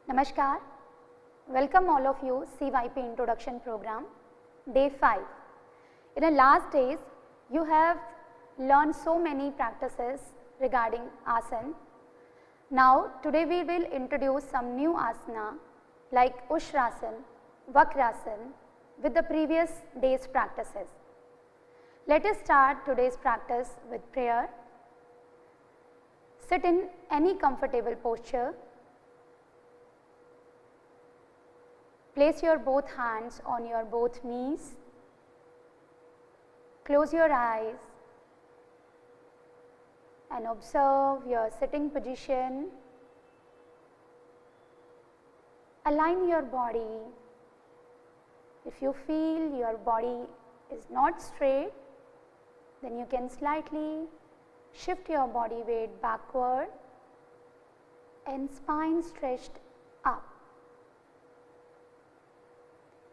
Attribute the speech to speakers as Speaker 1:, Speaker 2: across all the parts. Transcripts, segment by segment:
Speaker 1: Namaskar, welcome all of you CYP introduction program day 5. In the last days you have learned so many practices regarding asana. Now today we will introduce some new asana like Ushrasana, Vakrasana with the previous day's practices. Let us start today's practice with prayer. Sit in any comfortable posture. Place your both hands on your both knees. Close your eyes and observe your sitting position. Align your body. If you feel your body is not straight, then you can slightly shift your body weight backward and spine stretched up.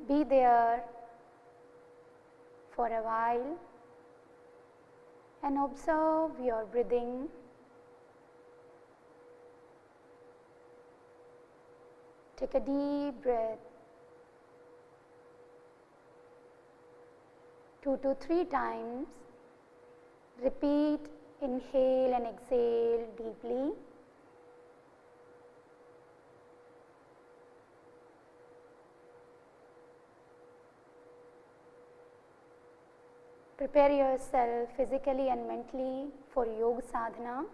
Speaker 1: Be there for a while and observe your breathing. Take a deep breath 2 to 3 times. Repeat, inhale and exhale deeply. Prepare yourself physically and mentally for yoga sadhana.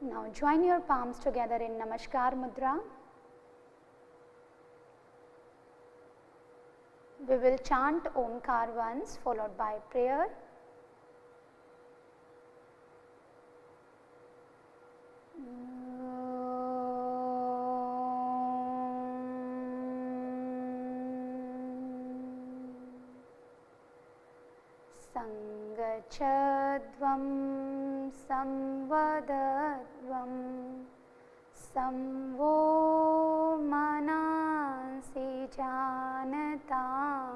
Speaker 1: Now join your palms together in Namaskar mudra. We will chant Omkar once followed by prayer. Sangachadvam samvadadvam samvo manasi janatam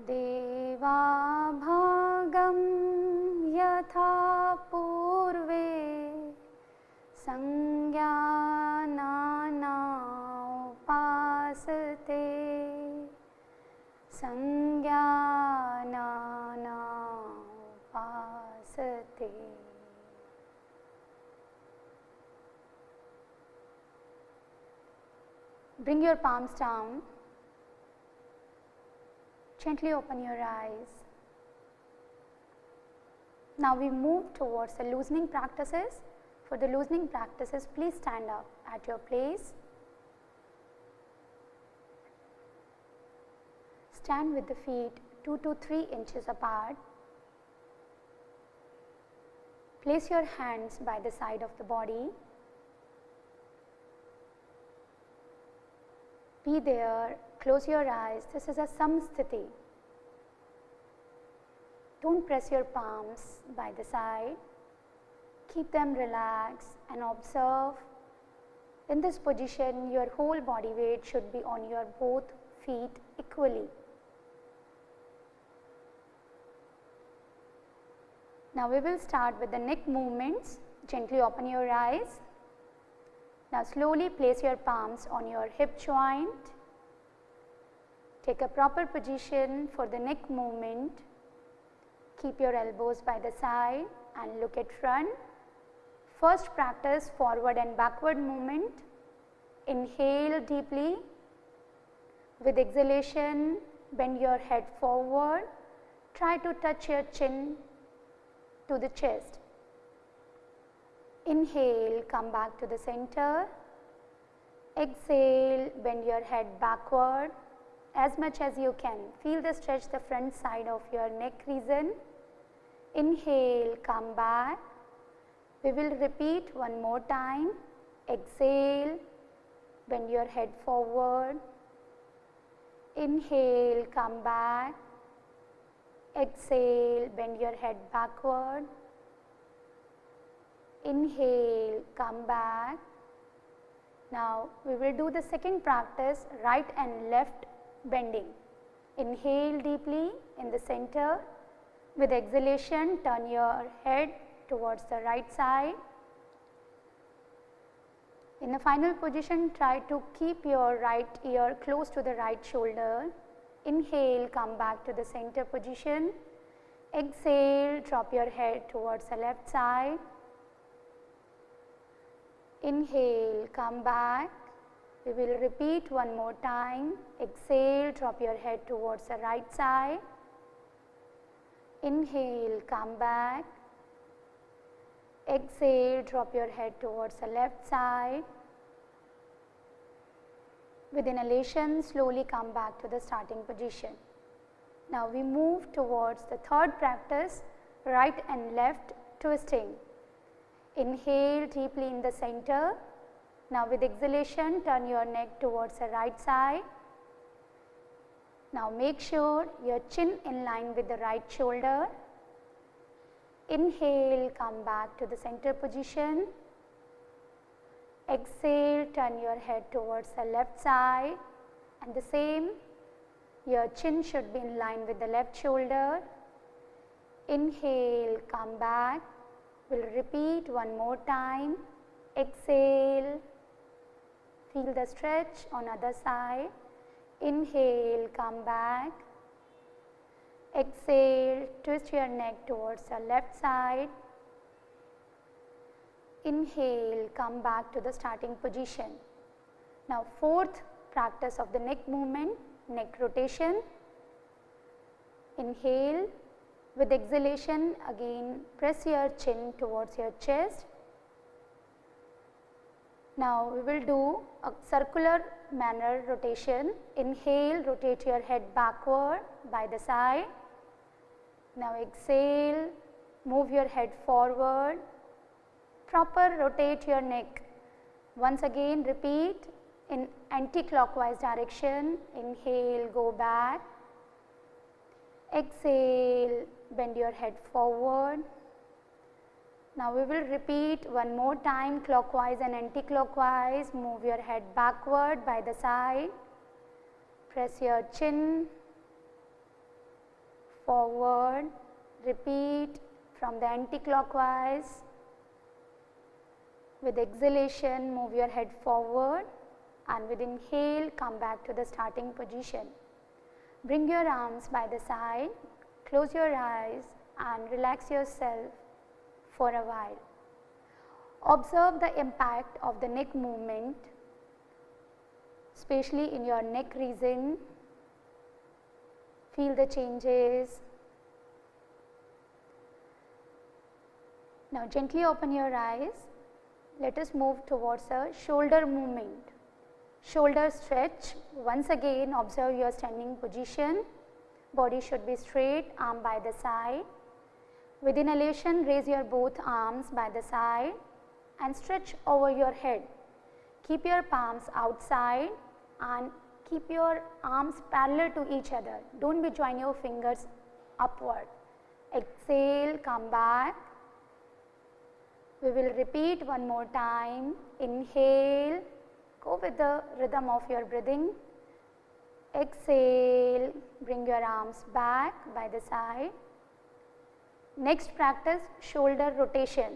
Speaker 1: deva bhagam yatha purve sangyana upasate sangyana upasate. Bring your palms down. Gently open your eyes. Now we move towards the loosening practices. For the loosening practices, please stand up at your place. Stand with the feet 2 to 3 inches apart. Place your hands by the side of the body. Be there, close your eyes. This is a samsthiti. Don't press your palms by the side. Keep them relaxed and observe. In this position, your whole body weight should be on your both feet equally. Now we will start with the neck movements. Gently open your eyes. Now slowly place your palms on your hip joint. Take a proper position for the neck movement. Keep your elbows by the side and look at front. First practice forward and backward movement. Inhale deeply. With exhalation, bend your head forward. Try to touch your chin to the chest. Inhale, come back to the center. Exhale, bend your head backward as much as you can. Feel the stretch the front side of your neck region. Inhale, come back. We will repeat one more time. Exhale, bend your head forward. Inhale, come back. Exhale, bend your head backward. Inhale, come back. Now we will do the second practice, right and left bending. Inhale deeply in the center. With exhalation, turn your head towards the right side. In the final position, try to keep your right ear close to the right shoulder. Inhale, come back to the center position. Exhale, drop your head towards the left side. Inhale, come back. We will repeat one more time. Exhale, drop your head towards the right side. Inhale, come back. Exhale, drop your head towards the left side. With inhalation, slowly come back to the starting position. Now we move towards the third practice, right and left twisting. Inhale deeply in the center. Now with exhalation, turn your neck towards the right side. Now make sure your chin in line with the right shoulder. Inhale, come back to the center position. Exhale, turn your head towards the left side, and the same, your chin should be in line with the left shoulder. Inhale, come back. We'll repeat one more time. Exhale, feel the stretch on other side. Inhale, come back. Exhale, twist your neck towards the left side. Inhale, come back to the starting position. Now fourth practice of the neck movement, neck rotation. Inhale, with exhalation again press your chin towards your chest. Now we will do a circular manner rotation. Inhale, rotate your head backward by the side. Now exhale, move your head forward. Proper rotate your neck. Once again repeat in anti-clockwise direction. Inhale, go back. Exhale, bend your head forward. Now we will repeat one more time, clockwise and anti-clockwise. Move your head backward by the side. Press your chin forward. Repeat from the anti-clockwise. With exhalation, move your head forward, and with inhale, come back to the starting position. Bring your arms by the side, close your eyes and relax yourself for a while. Observe the impact of the neck movement, especially in your neck region. Feel the changes. Now gently open your eyes. Let us move towards a shoulder movement. Shoulder stretch. Once again observe your standing position. Body should be straight, arm by the side. With inhalation, raise your both arms by the side and stretch over your head. Keep your palms outside and keep your arms parallel to each other. Don't be join your fingers upward. Exhale, come back. We will repeat one more time. Inhale, go with the rhythm of your breathing. Exhale, bring your arms back by the side. Next practice, shoulder rotation.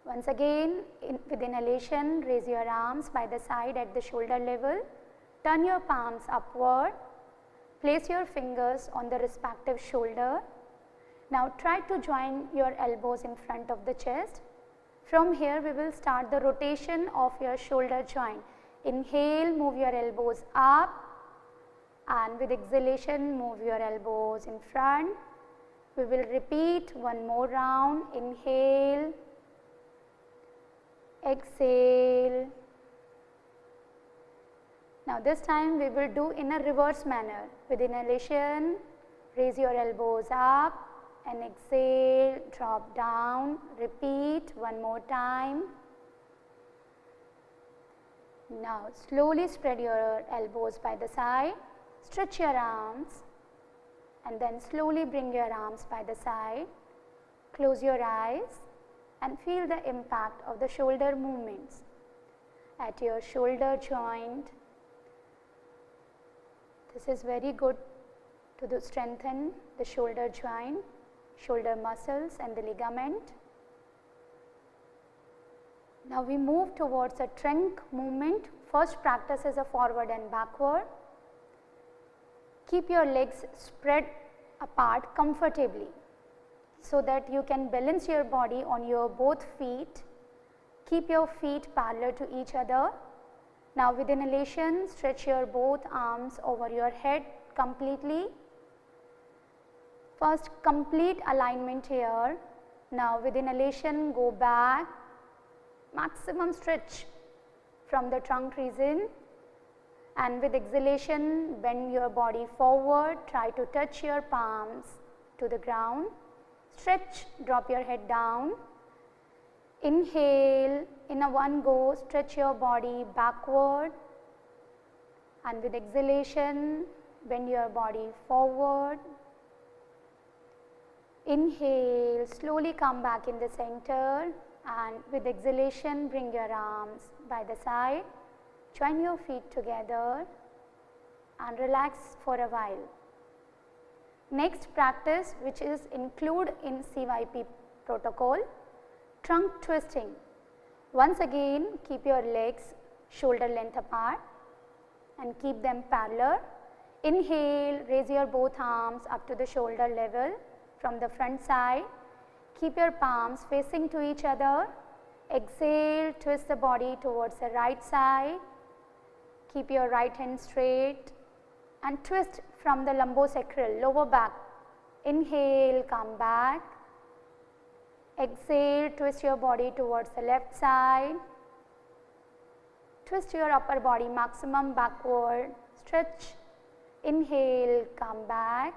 Speaker 1: Once again, with inhalation, raise your arms by the side at the shoulder level. Turn your palms upward. Place your fingers on the respective shoulder. Now try to join your elbows in front of the chest. From here, we will start the rotation of your shoulder joint. Inhale, move your elbows up, and with exhalation, move your elbows in front. We will repeat one more round. Inhale, exhale. Now this time we will do in a reverse manner. With inhalation, raise your elbows up, and exhale, drop down. Repeat one more time. Now slowly spread your elbows by the side, stretch your arms, and then slowly bring your arms by the side. Close your eyes and feel the impact of the shoulder movements at your shoulder joint. This is very good to strengthen the shoulder joint, shoulder muscles and the ligament. Now we move towards a trunk movement. First practice is a forward and backward. Keep your legs spread apart comfortably so that you can balance your body on your both feet. Keep your feet parallel to each other. Now with inhalation, stretch your both arms over your head completely. First complete alignment here. Now with inhalation, go back, maximum stretch from the trunk region, and with exhalation bend your body forward, try to touch your palms to the ground, stretch, drop your head down. Inhale, in a one go stretch your body backward, and with exhalation bend your body forward. Inhale, slowly come back in the center, and with exhalation bring your arms by the side, join your feet together and relax for a while. Next practice, which is included in CYP protocol, trunk twisting. Once again keep your legs shoulder length apart and keep them parallel. Inhale, raise your both arms up to the shoulder level from the front side. Keep your palms facing to each other. Exhale, twist the body towards the right side. Keep your right hand straight and twist from the lumbosacral, lower back. Inhale, come back. Exhale, twist your body towards the left side. Twist your upper body maximum backward. Stretch. Inhale, come back.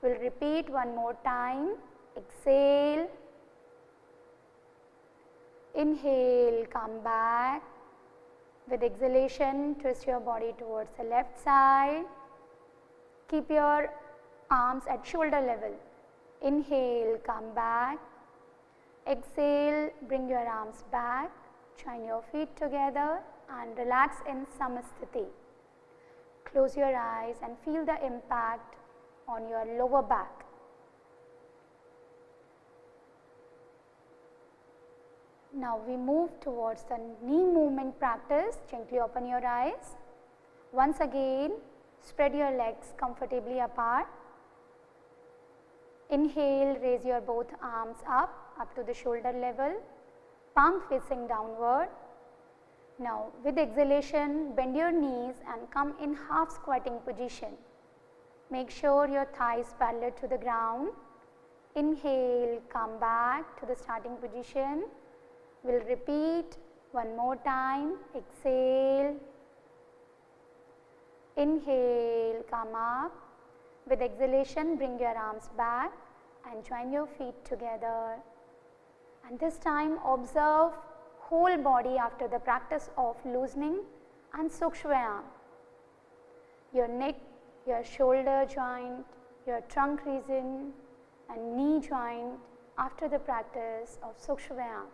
Speaker 1: We'll repeat one more time. Exhale. Inhale, come back. With exhalation, twist your body towards the left side. Keep your arms at shoulder level. Inhale, come back. Exhale, bring your arms back. Join your feet together and relax in Samasthiti. Close your eyes and feel the impact on your lower back. Now we move towards the knee movement practice. Gently open your eyes. Once again, spread your legs comfortably apart. Inhale, raise your both arms up to the shoulder level, palm facing downward. Now with exhalation, bend your knees and come in half squatting position. Make sure your thighs parallel to the ground. Inhale, come back to the starting position. We'll repeat one more time. Exhale. Inhale, come up. With exhalation, bring your arms back and join your feet together. And this time observe whole body after the practice of loosening and Sukshmayam. Your neck, your shoulder joint, your trunk region and knee joint after the practice of Sukshmayam.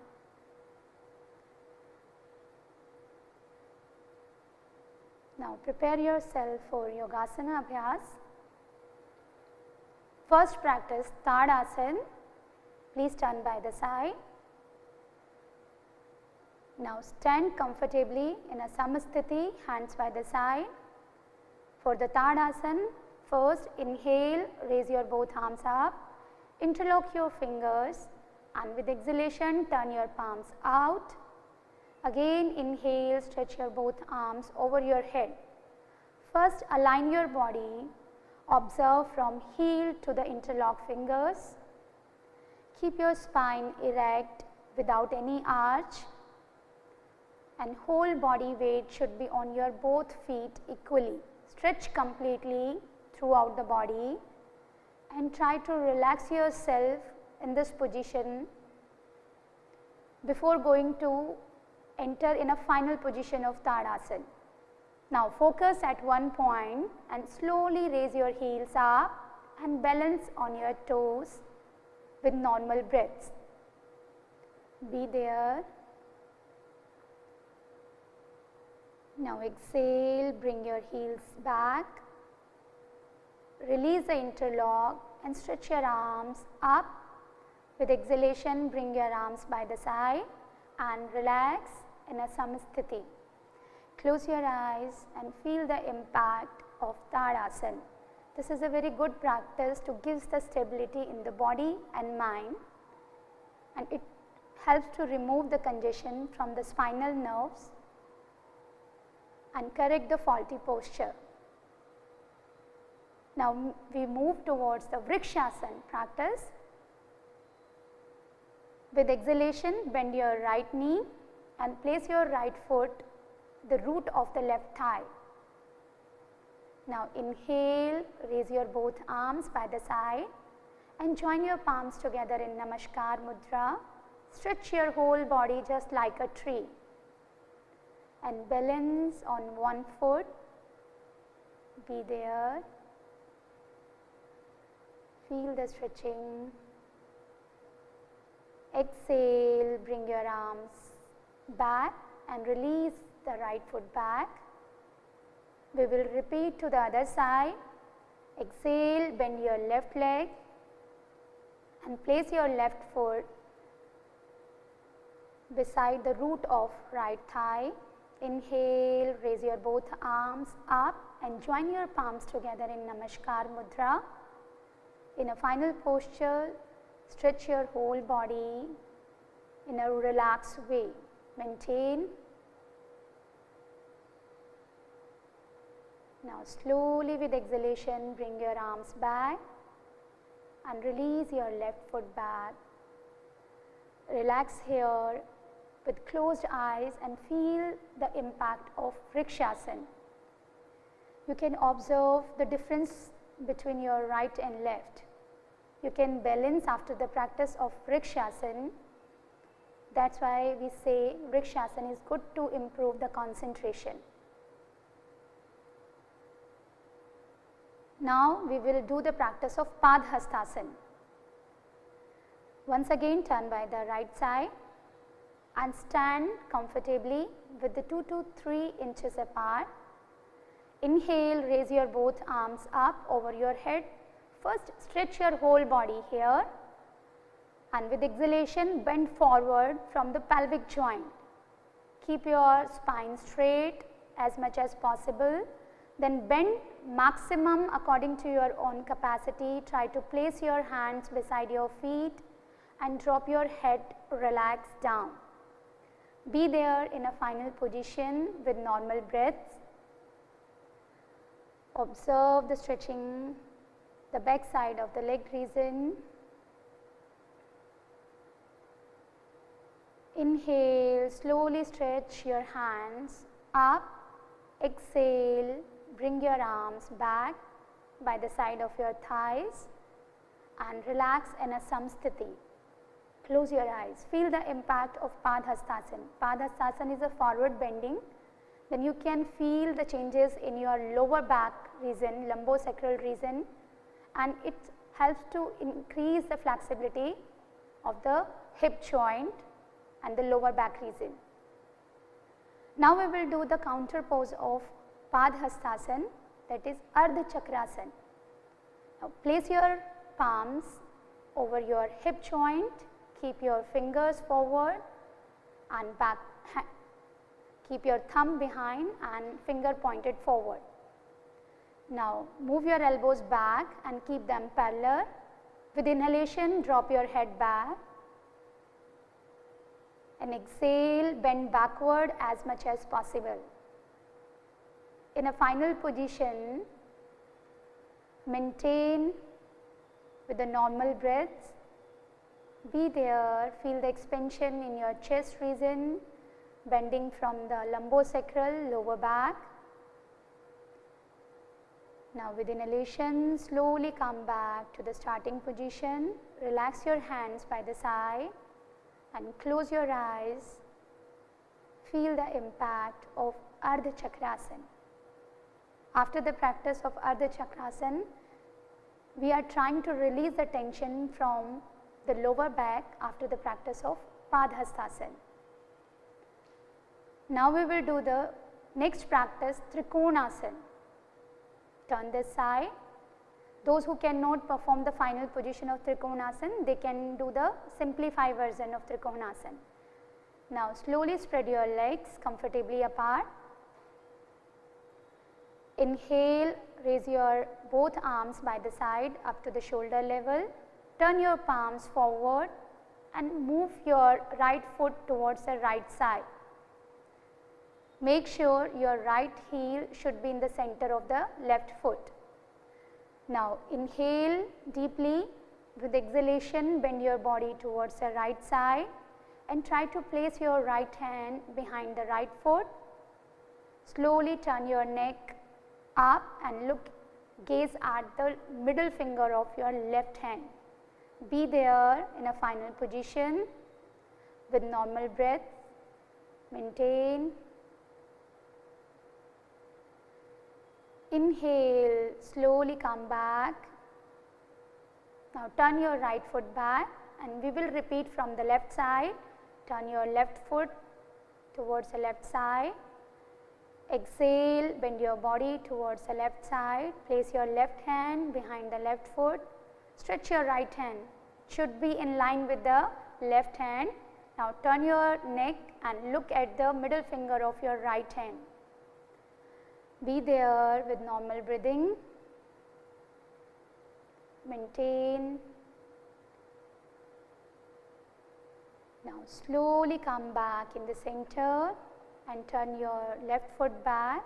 Speaker 1: Now prepare yourself for Yogasana Abhyas. First practice Tadasana. Please turn by the side. Now stand comfortably in a Samasthiti, hands by the side. For the Tadasana, first inhale, raise your both arms up, interlock your fingers and with exhalation turn your palms out. Again inhale, stretch your both arms over your head. First align your body, observe from heel to the interlocked fingers. Keep your spine erect without any arch and whole body weight should be on your both feet equally. Stretch completely throughout the body and try to relax yourself in this position before going to enter in a final position of Tadasana. Now focus at one point and slowly raise your heels up and balance on your toes with normal breaths. Be there. Now exhale, bring your heels back. Release the interlock and stretch your arms up. With exhalation, bring your arms by the side and relax in a samsthiti. Close your eyes and feel the impact of Tadasana. This is a very good practice to give the stability in the body and mind, and it helps to remove the congestion from the spinal nerves and correct the faulty posture. Now we move towards the Vrikshasana practice. With exhalation, bend your right knee and place your right foot the root of the left thigh. Now inhale, raise your both arms by the side and join your palms together in Namaskar Mudra. Stretch your whole body just like a tree and balance on one foot. Be there. Feel the stretching. Exhale, bring your arms back and release the right foot back. We will repeat to the other side. Exhale, bend your left leg and place your left foot beside the root of right thigh. Inhale, raise your both arms up and join your palms together in Namaskar Mudra. In a final posture, stretch your whole body in a relaxed way. Maintain. Now slowly with exhalation, bring your arms back and release your left foot back. Relax here with closed eyes and feel the impact of Vrikshasana. You can observe the difference between your right and left. You can balance after the practice of Vrikshasana. That's why we say Vrikshasana is good to improve the concentration. Now we will do the practice of Padhastasana. Once again, turn by the right side and stand comfortably with the 2 to 3 inches apart. Inhale, raise your both arms up over your head. First, stretch your whole body here, and with exhalation, bend forward from the pelvic joint. Keep your spine straight as much as possible. Then bend maximum according to your own capacity. Try to place your hands beside your feet and drop your head relaxed down. Be there in a final position with normal breaths. Observe the stretching, the back side of the leg region. Inhale, slowly stretch your hands up. Exhale, bring your arms back by the side of your thighs and relax in a samsthiti. Close your eyes. Feel the impact of Padhastasana. Padhastasana is a forward bending. Then you can feel the changes in your lower back region, lumbosacral region, and it helps to increase the flexibility of the hip joint and the lower back region. Now we will do the counter pose of Padhastasana, that is Ardha Chakrasana. Now place your palms over your hip joint, keep your fingers forward and back, keep your thumb behind and finger pointed forward. Now move your elbows back and keep them parallel. With inhalation, drop your head back and exhale, bend backward as much as possible. In a final position, maintain with the normal breaths. Be there, feel the expansion in your chest region, bending from the lumbosacral lower back. Now with inhalation, slowly come back to the starting position. Relax your hands by the side and close your eyes. Feel the impact of Ardha Chakrasana. After the practice of Ardha Chakrasana, we are trying to release the tension from the lower back after the practice of Padhastasana. Now we will do the next practice, Trikonasana. Turn this side. Those who cannot perform the final position of Trikonasana, they can do the simplified version of Trikonasana. Now slowly spread your legs comfortably apart. Inhale, raise your both arms by the side up to the shoulder level. Turn your palms forward and move your right foot towards the right side. Make sure your right heel should be in the center of the left foot. Now inhale deeply. With exhalation, bend your body towards the right side and try to place your right hand behind the right foot. Slowly turn your neck up and gaze at the middle finger of your left hand. Be there in a final position with normal breath. Maintain. Inhale, slowly come back. Now turn your right foot back and we will repeat from the left side. Turn your left foot towards the left side. Exhale, bend your body towards the left side. Place your left hand behind the left foot. Stretch your right hand. It should be in line with the left hand. Now turn your neck and look at the middle finger of your right hand. Be there with normal breathing. Maintain. Now slowly come back in the center and turn your left foot back.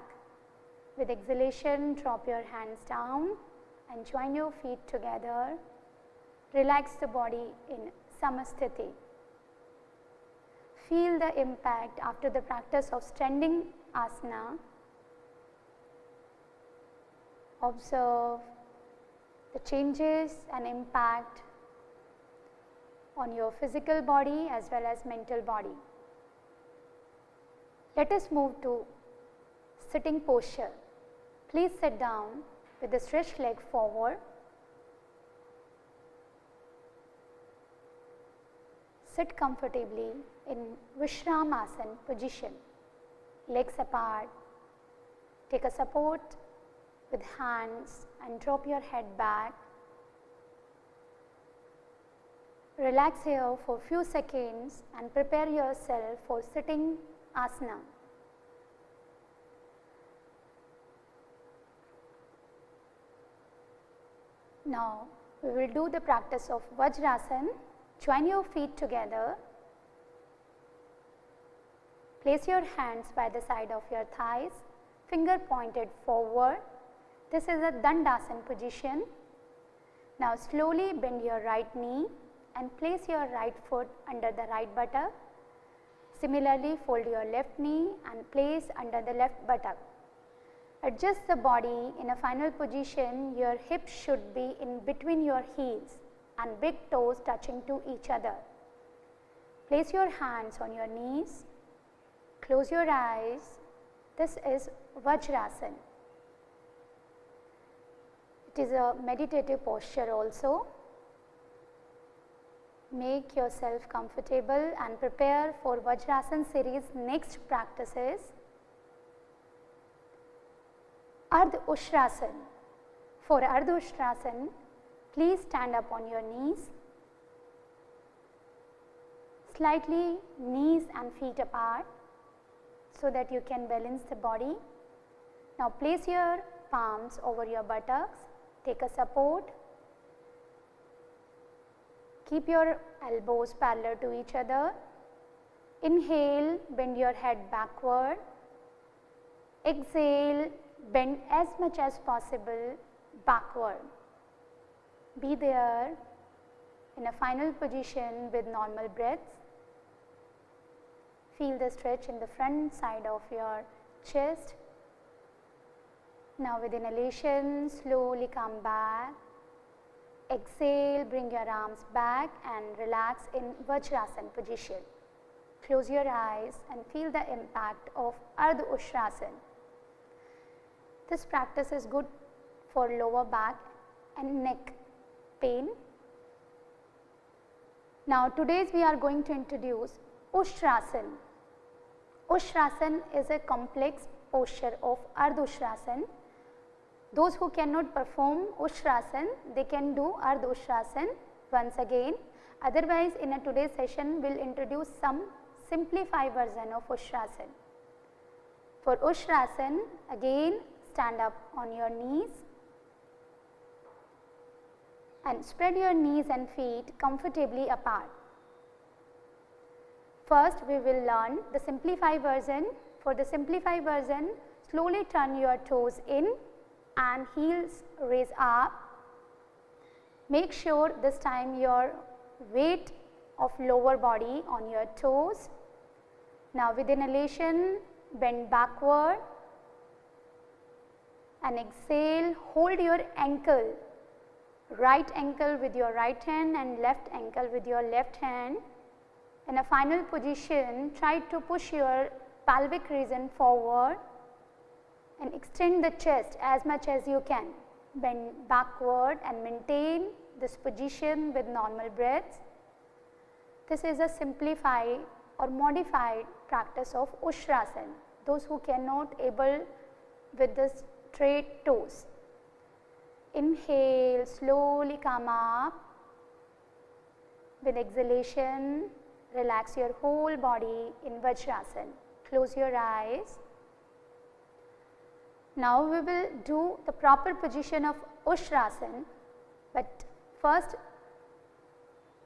Speaker 1: With exhalation, drop your hands down and join your feet together. Relax the body in Samasthiti. Feel the impact after the practice of standing asana. Observe the changes and impact on your physical body as well as mental body. Let us move to sitting posture. Please sit down with the stretched leg forward. Sit comfortably in Vishramasana position. Legs apart. Take a support with hands and drop your head back. Relax here for few seconds and prepare yourself for sitting asana. Now we will do the practice of Vajrasana. Join your feet together. Place your hands by the side of your thighs, finger pointed forward. This is a Dandasana position. Now slowly bend your right knee and place your right foot under the right buttock. Similarly, fold your left knee and place under the left buttock. Adjust the body in a final position. Your hips should be in between your heels and big toes touching to each other. Place your hands on your knees. Close your eyes. This is Vajrasana. It is a meditative posture also. Make yourself comfortable and prepare for Vajrasana series next practices. Ardha Ushrasana. For Ardha Ushrasana, please stand up on your knees. Slightly knees and feet apart so that you can balance the body. Now place your palms over your buttocks. Take a support. Keep your elbows parallel to each other. Inhale, bend your head backward. Exhale, bend as much as possible backward. Be there in a final position with normal breaths. Feel the stretch in the front side of your chest. Now with inhalation, slowly come back. Exhale, bring your arms back and relax in Vajrasana position. Close your eyes and feel the impact of Ardha Ushrasana. This practice is good for lower back and neck pain. Now today we are going to introduce Ushrasana. Ushrasana is a complex posture of Ardha Ushrasana. Those who cannot perform Ushrasana, they can do Ardha Ushrasana once again. Otherwise, in a today's session, we will introduce some simplified version of Ushrasana. For Ushrasana, again stand up on your knees and spread your knees and feet comfortably apart. First, we will learn the simplified version. For the simplified version, slowly turn your toes in and heels raise up. Make sure this time your weight of lower body on your toes. Now with inhalation, bend backward and exhale, hold your ankle, right ankle with your right hand and left ankle with your left hand. In a final position, try to push your pelvic region forward and extend the chest as much as you can. Bend backward and maintain this position with normal breaths. This is a simplified or modified practice of Ushrasana, those who cannot able with the straight toes. Inhale, slowly come up. With exhalation, relax your whole body in Vajrasana. Close your eyes. Now we will do the proper position of Ushrasana, but first,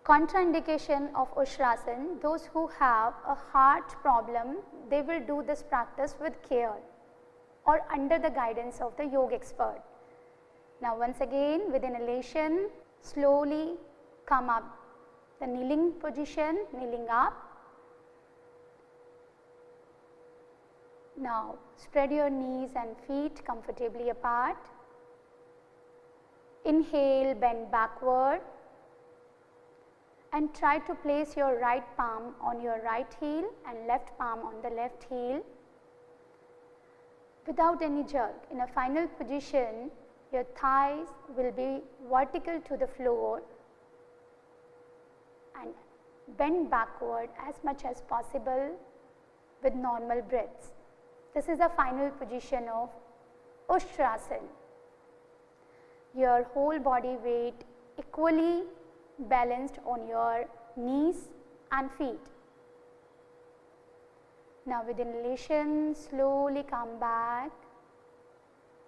Speaker 1: contraindication of Ushrasana, those who have a heart problem, they will do this practice with care or under the guidance of the yoga expert. Now once again, with inhalation, slowly come up the kneeling position, kneeling up. Now spread your knees and feet comfortably apart. Inhale, bend backward and try to place your right palm on your right heel and left palm on the left heel without any jerk. In a final position, your thighs will be vertical to the floor and bend backward as much as possible with normal breaths. This is the final position of Ushrasana. Your whole body weight equally balanced on your knees and feet. Now with inhalation, slowly come back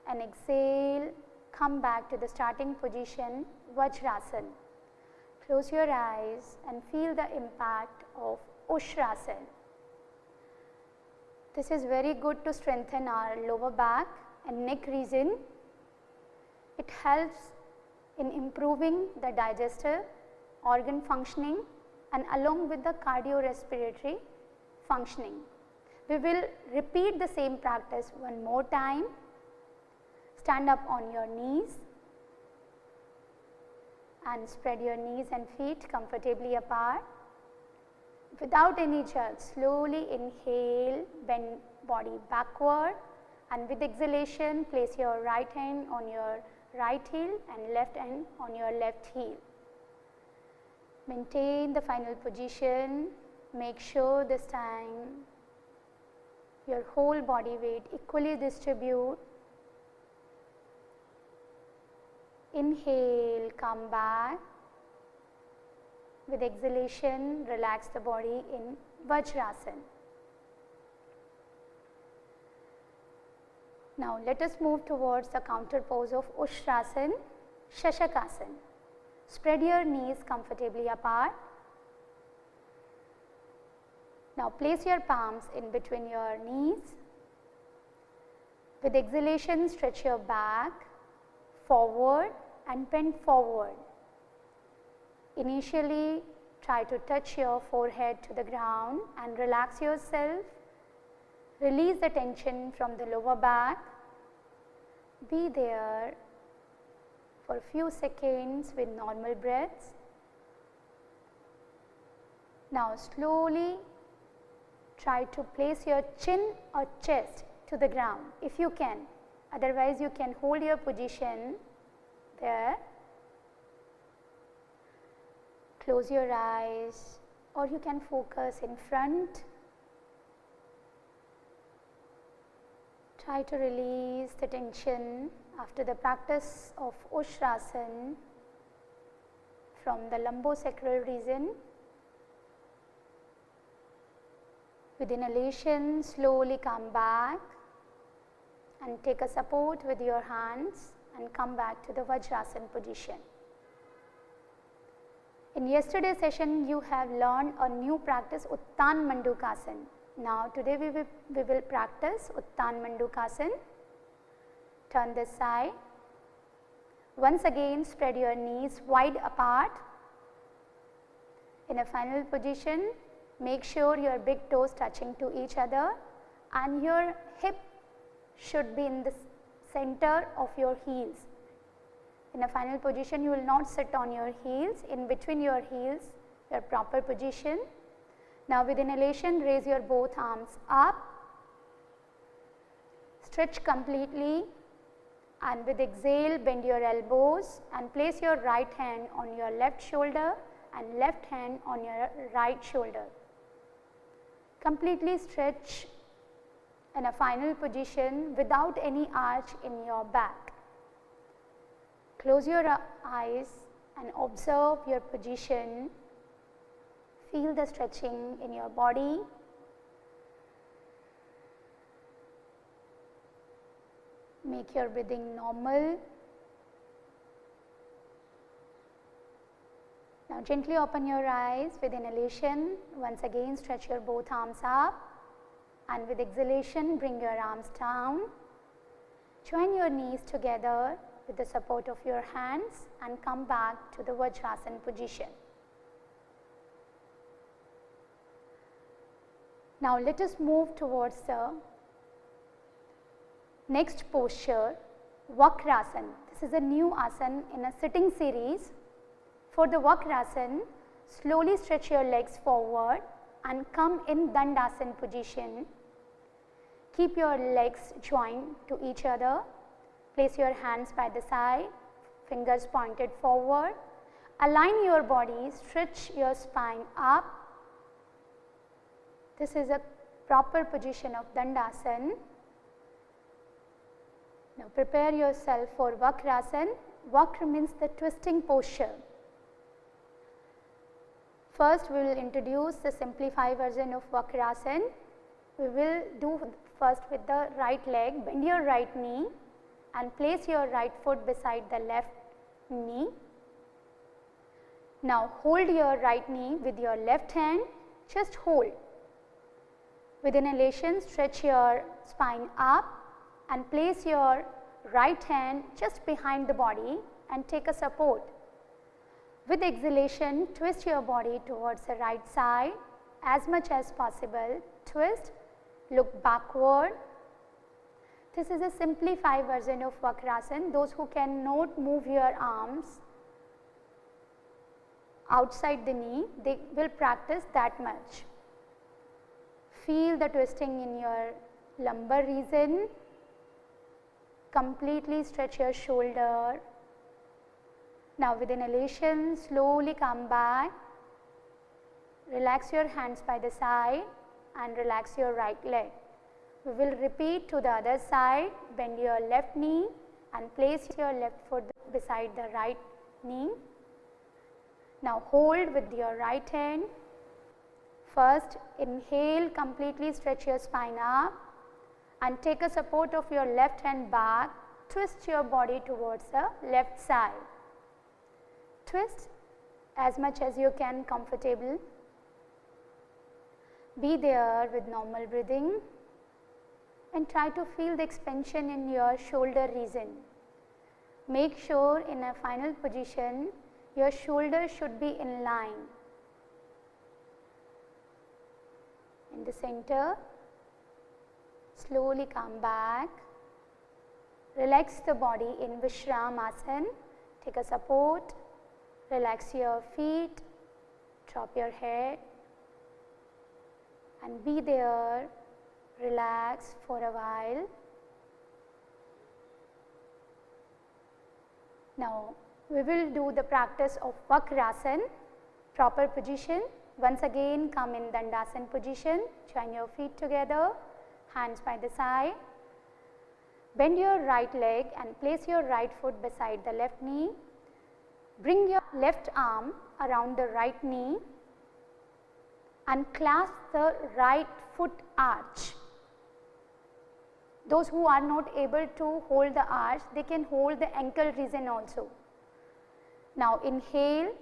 Speaker 1: and exhale, come back to the starting position, Vajrasana. Close your eyes and feel the impact of Ushrasana. This is very good to strengthen our lower back and neck region. It helps in improving the digestive organ functioning and along with the cardiorespiratory functioning. We will repeat the same practice one more time. Stand up on your knees and spread your knees and feet comfortably apart. Without any jerk, slowly inhale, bend body backward and with exhalation, place your right hand on your right heel and left hand on your left heel. Maintain the final position. Make sure this time your whole body weight equally distribute. Inhale, come back. With exhalation, relax the body in Vajrasana. Now let us move towards the counter pose of Ushrasana, Shashakasana. Spread your knees comfortably apart. Now place your palms in between your knees. With exhalation, stretch your back forward and bend forward. Initially, try to touch your forehead to the ground and relax yourself. Release the tension from the lower back. Be there for a few seconds with normal breaths. Now slowly try to place your chin or chest to the ground if you can. Otherwise, you can hold your position there. Close your eyes or you can focus in front. Try to release the tension after the practice of Ushrasana from the lumbosacral region. With inhalation, slowly come back and take a support with your hands and come back to the Vajrasana position. In yesterday's session, you have learned a new practice, Uttan Mandukasana. Now, today we will practice Uttan Mandukasana. Turn this side. Once again, spread your knees wide apart. In a final position, make sure your big toes touching to each other and your hip should be in the center of your heels. In a final position, you will not sit on your heels, in between your heels, your proper position. Now, with inhalation, raise your both arms up, stretch completely, and with exhale, bend your elbows and place your right hand on your left shoulder and left hand on your right shoulder. Completely stretch in a final position without any arch in your back. Close your eyes and observe your position. Feel the stretching in your body. Make your breathing normal. Now gently open your eyes with inhalation. Once again stretch your both arms up, and with exhalation bring your arms down. Join your knees together with the support of your hands and come back to the Vajrasana position. Now let us move towards the next posture, Vakrasana. This is a new asana in a sitting series. For the Vakrasana, slowly stretch your legs forward and come in Dandasana position. Keep your legs joined to each other. Place your hands by the side, fingers pointed forward. Align your body, stretch your spine up. This is a proper position of Dandasana. Now prepare yourself for Vakrasana. Vakra means the twisting posture. First we will introduce the simplified version of Vakrasana. We will do first with the right leg. Bend your right knee and place your right foot beside the left knee. Now hold your right knee with your left hand, just hold. With inhalation, stretch your spine up and place your right hand just behind the body and take a support. With exhalation, twist your body towards the right side as much as possible. Twist, look backward. This is a simplified version of Vakrasana. Those who cannot move your arms outside the knee, they will practice that much. Feel the twisting in your lumbar region. Completely stretch your shoulder. Now with inhalation, slowly come back. Relax your hands by the side and relax your right leg. We will repeat to the other side. Bend your left knee and place your left foot beside the right knee. Now hold with your right hand. First inhale, completely stretch your spine up and take a support of your left hand back. Twist your body towards the left side. Twist as much as you can comfortable. Be there with normal breathing and try to feel the expansion in your shoulder region. Make sure in a final position your shoulder should be in line. In the center, slowly come back. Relax the body in Vishramasana. Take a support. Relax your feet. Drop your head. And be there. Relax for a while. Now, we will do the practice of Vakrasana, proper position. Once again, come in Dandasana position. Join your feet together, hands by the side. Bend your right leg and place your right foot beside the left knee. Bring your left arm around the right knee and clasp the right foot arch. Those who are not able to hold the arch, they can hold the ankle region also. Now inhale,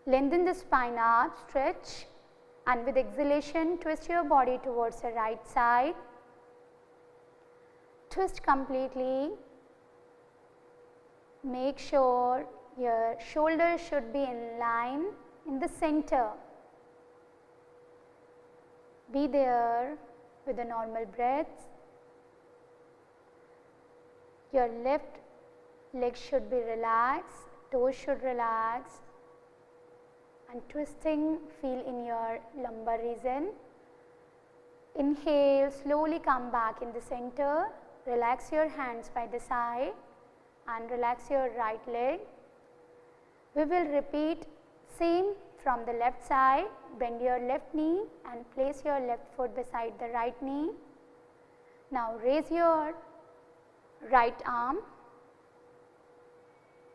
Speaker 1: lengthen the spine up, stretch, and with exhalation twist your body towards the right side. Twist completely. Make sure your shoulders should be in line in the center. Be there with a normal breath. Your left leg should be relaxed, toes should relax, and twisting feel in your lumbar region. Inhale, slowly come back in the center, relax your hands by the side and relax your right leg. We will repeat same from the left side. Bend your left knee and place your left foot beside the right knee. Now raise your right arm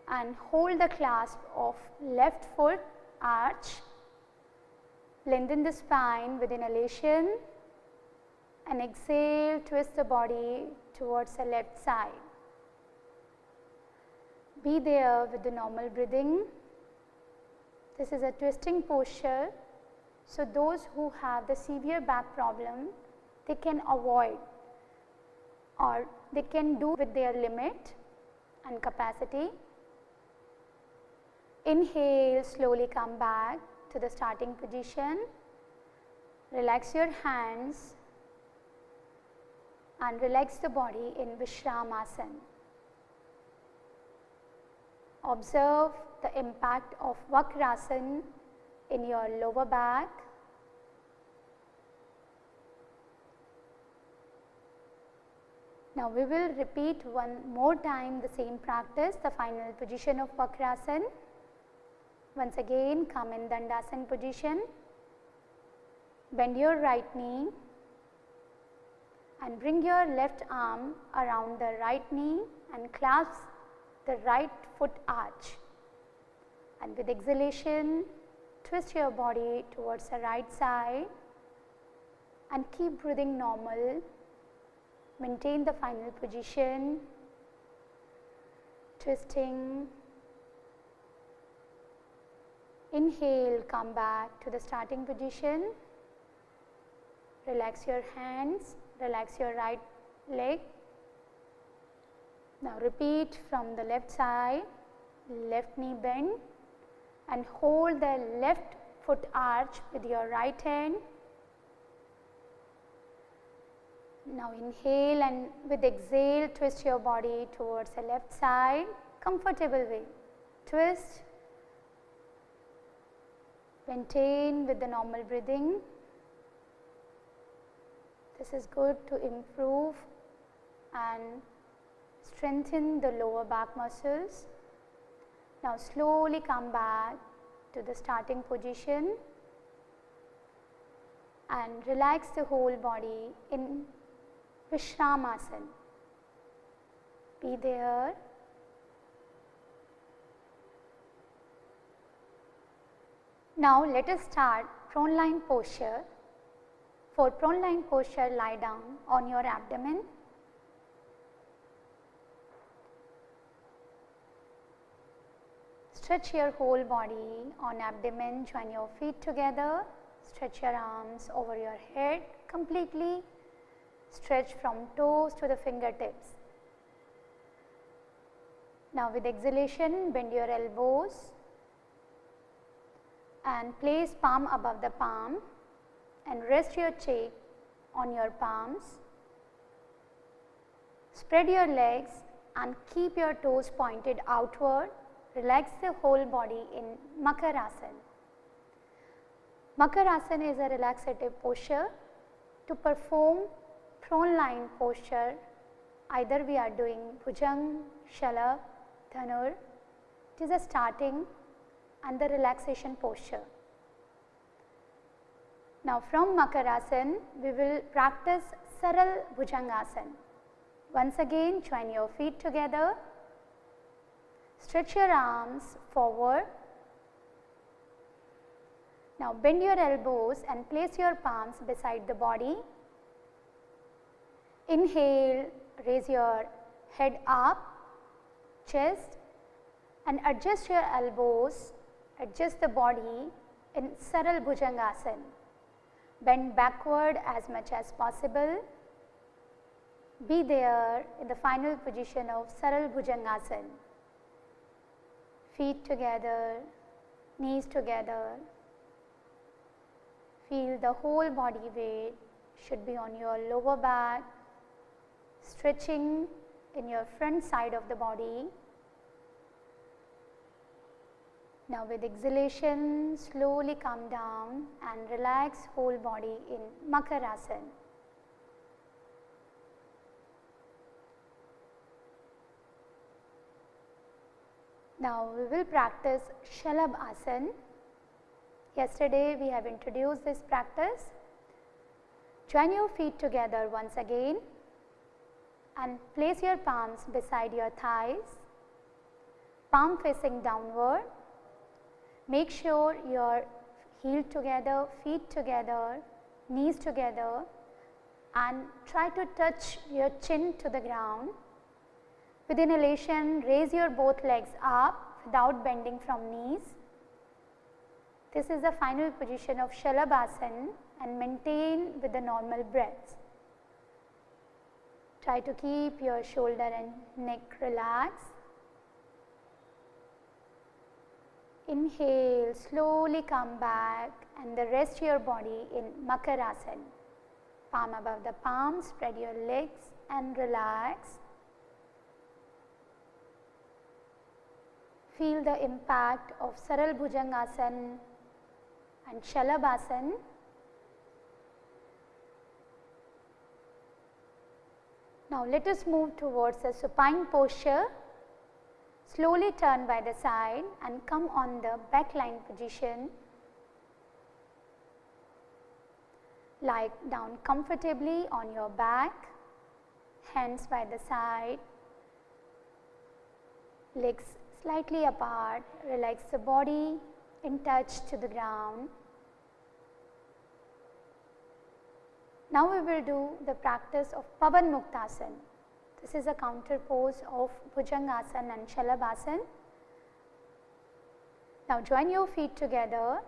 Speaker 1: and hold the clasp of left foot arch. Lengthen the spine with inhalation and exhale, twist the body towards the left side. Be there with the normal breathing. This is a twisting posture, so those who have the severe back problem, they can avoid or they can do with their limit and capacity. Inhale, slowly come back to the starting position. Relax your hands and relax the body in Vishramasana. Observe the impact of Vakrasana in your lower back. Now we will repeat one more time the same practice, the final position of Vakrasana. Once again, come in Dandasana position. Bend your right knee and bring your left arm around the right knee and clasp the right foot arch. And with exhalation, twist your body towards the right side and keep breathing normal. Maintain the final position, twisting. Inhale, come back to the starting position. Relax your hands, relax your right leg. Now repeat from the left side, left knee bend and hold the left foot arch with your right hand. Now inhale and with exhale twist your body towards the left side, comfortable way. Twist, maintain with the normal breathing. This is good to improve and strengthen the lower back muscles. Now slowly come back to the starting position and relax the whole body in Vishramasana. Be there. Now let us start prone lying posture. For prone lying posture, lie down on your abdomen. Stretch your whole body on abdomen, join your feet together, stretch your arms over your head completely, stretch from toes to the fingertips. Now with exhalation, bend your elbows and place palm above the palm and rest your cheek on your palms. Spread your legs and keep your toes pointed outward. Relax the whole body in Makarasana. Makarasana is a relaxative posture. To perform prone lying posture, either we are doing Bhujang, Shalabh, Dhanur. It is a starting and the relaxation posture. Now from Makarasana, we will practice Saral Bhujangasana. Once again, join your feet together. Stretch your arms forward. Now bend your elbows and place your palms beside the body. Inhale, raise your head up, chest, and adjust your elbows, adjust the body in Saral Bhujangasana. Bend backward as much as possible. Be there in the final position of Saral Bhujangasana. Feet together, knees together. Feel the whole body weight should be on your lower back, stretching in your front side of the body. Now with exhalation, slowly come down and relax whole body in Makarasana. Now we will practice Shalabhasana. Yesterday we have introduced this practice. Join your feet together once again and place your palms beside your thighs, palm facing downward. Make sure your heel together, feet together, knees together, and try to touch your chin to the ground. With inhalation, raise your both legs up without bending from knees. This is the final position of Shalabhasana and maintain with the normal breaths. Try to keep your shoulder and neck relaxed. Inhale, slowly come back and the rest your body in Makarasana. Palm above the palm, spread your legs and relax. Feel the impact of Saral Bhujangasana and Shalabhasana. Now let us move towards a supine posture. Slowly turn by the side and come on the back line position. Lie down comfortably on your back, hands by the side, legs slightly apart, relax the body in touch to the ground. Now we will do the practice of Pavan Muktasana. This is a counter pose of Bhujangasana and Shalabhasana. Now join your feet together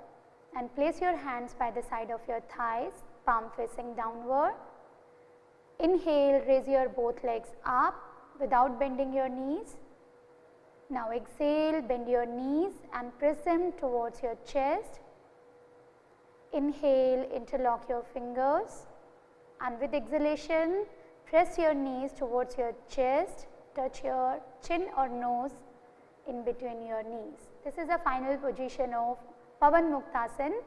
Speaker 1: and place your hands by the side of your thighs, palm facing downward. Inhale, raise your both legs up without bending your knees. Now exhale, bend your knees and press them towards your chest. Inhale, interlock your fingers, and with exhalation, press your knees towards your chest, touch your chin or nose in between your knees. This is the final position of Pavan Muktasana.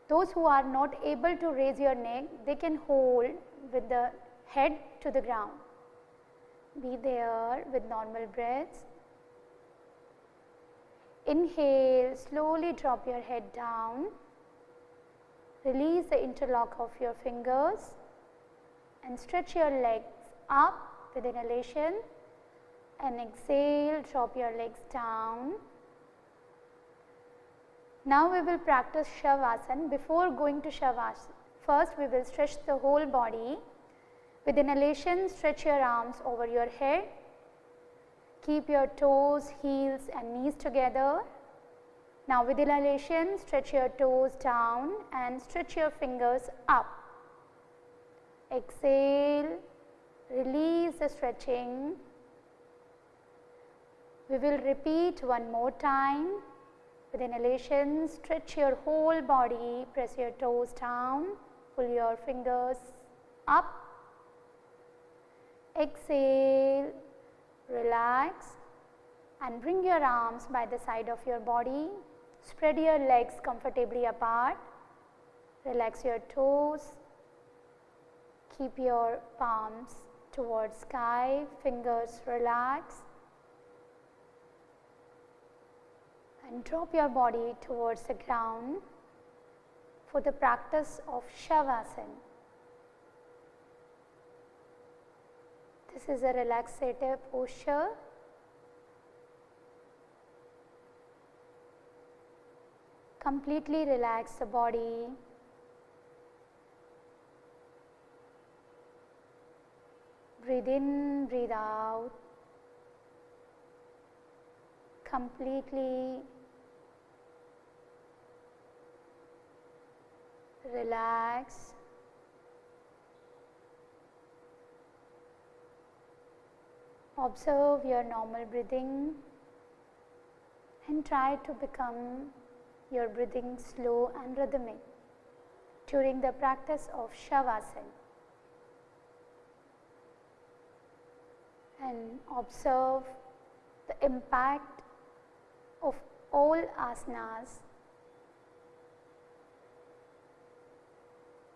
Speaker 1: Those who are not able to raise your neck, they can hold with the head to the ground. Be there with normal breaths. Inhale, slowly drop your head down. Release the interlock of your fingers and stretch your legs up with inhalation, and exhale, drop your legs down. Now we will practice Shavasana. Before going to Shavasana, first we will stretch the whole body. With inhalation, stretch your arms over your head. Keep your toes, heels and knees together. Now with inhalation, stretch your toes down and stretch your fingers up. Exhale, release the stretching. We will repeat one more time. With inhalation, stretch your whole body, press your toes down, pull your fingers up. Exhale, relax and bring your arms by the side of your body. Spread your legs comfortably apart. Relax your toes. Keep your palms towards sky, fingers relax, and drop your body towards the ground for the practice of Shavasana. This is a relaxative posture. Completely relax the body. Breathe in, breathe out. Completely relax. Observe your normal breathing and try to become your breathing slow and rhythmic during the practice of Shavasana. And observe the impact of all asanas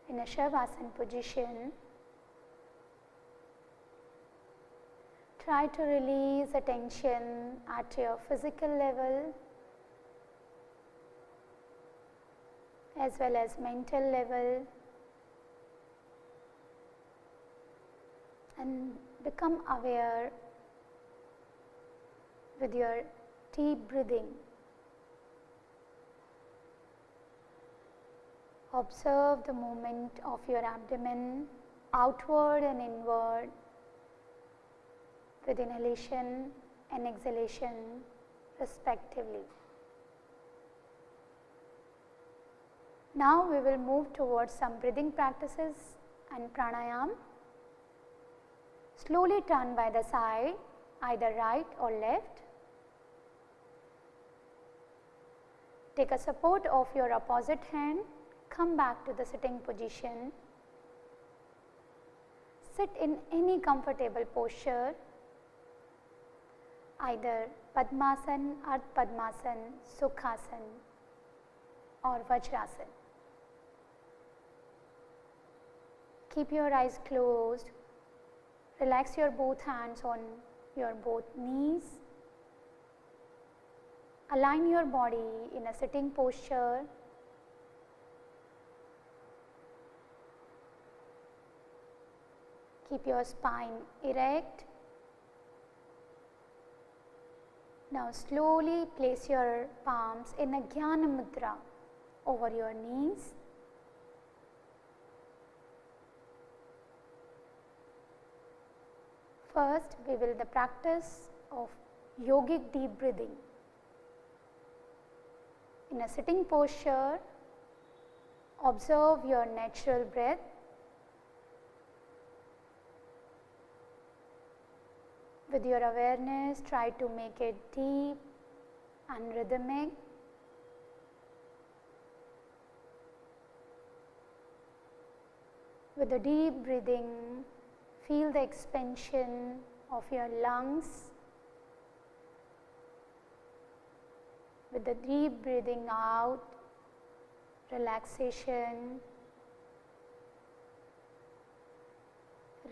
Speaker 1: in a Shavasana position. Try to release the tension at your physical level as well as mental level, and become aware with your deep breathing. Observe the movement of your abdomen outward and inward with inhalation and exhalation respectively. Now we will move towards some breathing practices and pranayam. Slowly turn by the side, either right or left. Take a support of your opposite hand. Come back to the sitting position. Sit in any comfortable posture, either Padmasana, Ardha Padmasana, Sukhasana or Vajrasana. Keep your eyes closed. Relax your both hands on your both knees. Align your body in a sitting posture. Keep your spine erect. Now slowly place your palms in a Jnana Mudra over your knees. First, we will the practice of yogic deep breathing. In a sitting posture, observe your natural breath. With your awareness, try to make it deep and rhythmic. With the deep breathing, feel the expansion of your lungs. With the deep breathing out, relaxation.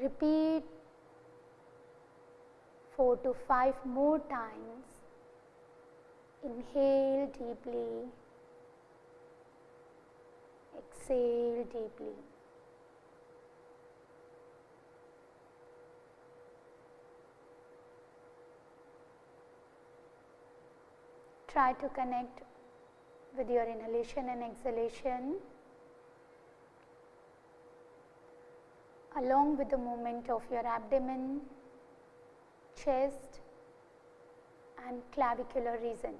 Speaker 1: Repeat 4 to 5 more times. Inhale deeply. Exhale deeply. Try to connect with your inhalation and exhalation along with the movement of your abdomen, chest and clavicular region.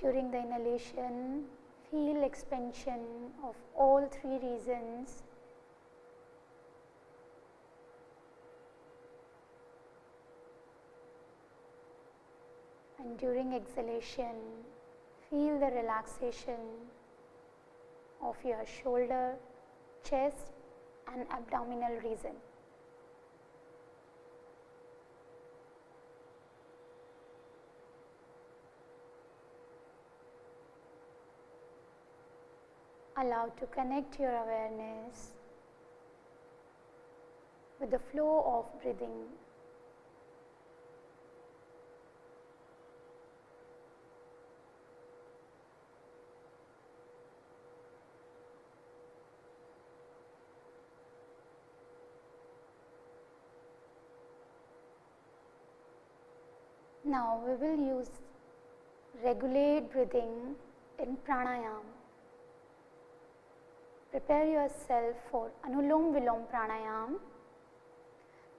Speaker 1: During the inhalation, feel expansion of all 3 regions. And during exhalation, feel the relaxation of your shoulder, chest and abdominal region. Allow to connect your awareness with the flow of breathing. Now we will use regulate breathing in pranayam. Prepare yourself for Anulom Vilom Pranayam.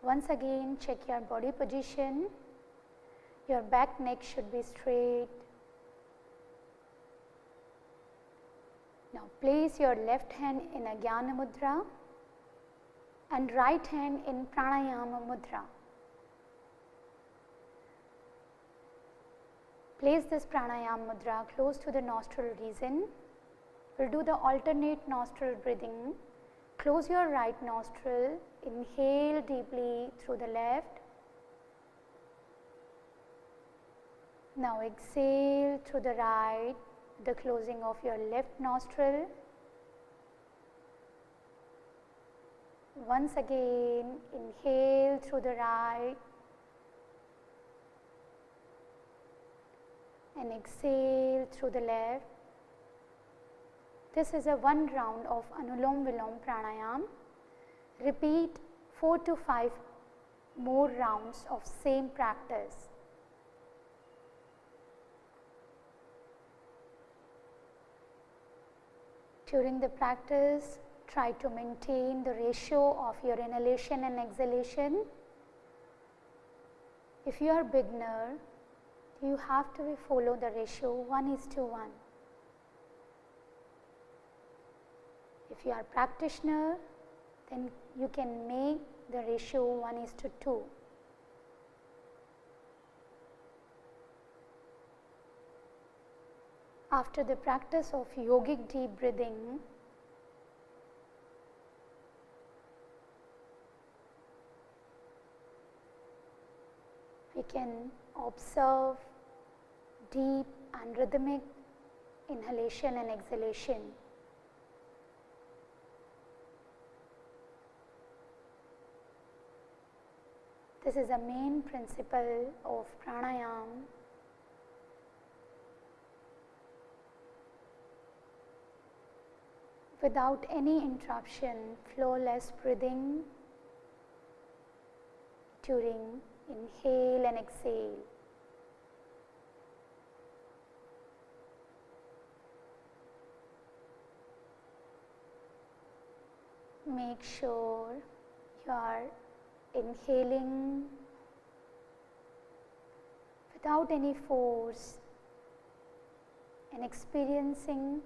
Speaker 1: Once again, check your body position. Your back neck should be straight. Now place your left hand in a Jnana Mudra and right hand in Pranayama Mudra. Place this Pranayama Mudra close to the nostril region. We will do the alternate nostril breathing. Close your right nostril, inhale deeply through the left. Now exhale through the right, the closing of your left nostril. Once again, inhale through the right and exhale through the left. This is a one round of Anulom Vilom Pranayam. Repeat 4 to 5 more rounds of same practice. During the practice, try to maintain the ratio of your inhalation and exhalation. If you are beginner, you have to follow the ratio 1:1. If you are practitioner, then you can make the ratio 1:2. After the practice of yogic deep breathing, we can observe deep and rhythmic inhalation and exhalation. This is a main principle of pranayam. Without any interruption, flawless breathing during inhale and exhale. Make sure you are inhaling without any force and experiencing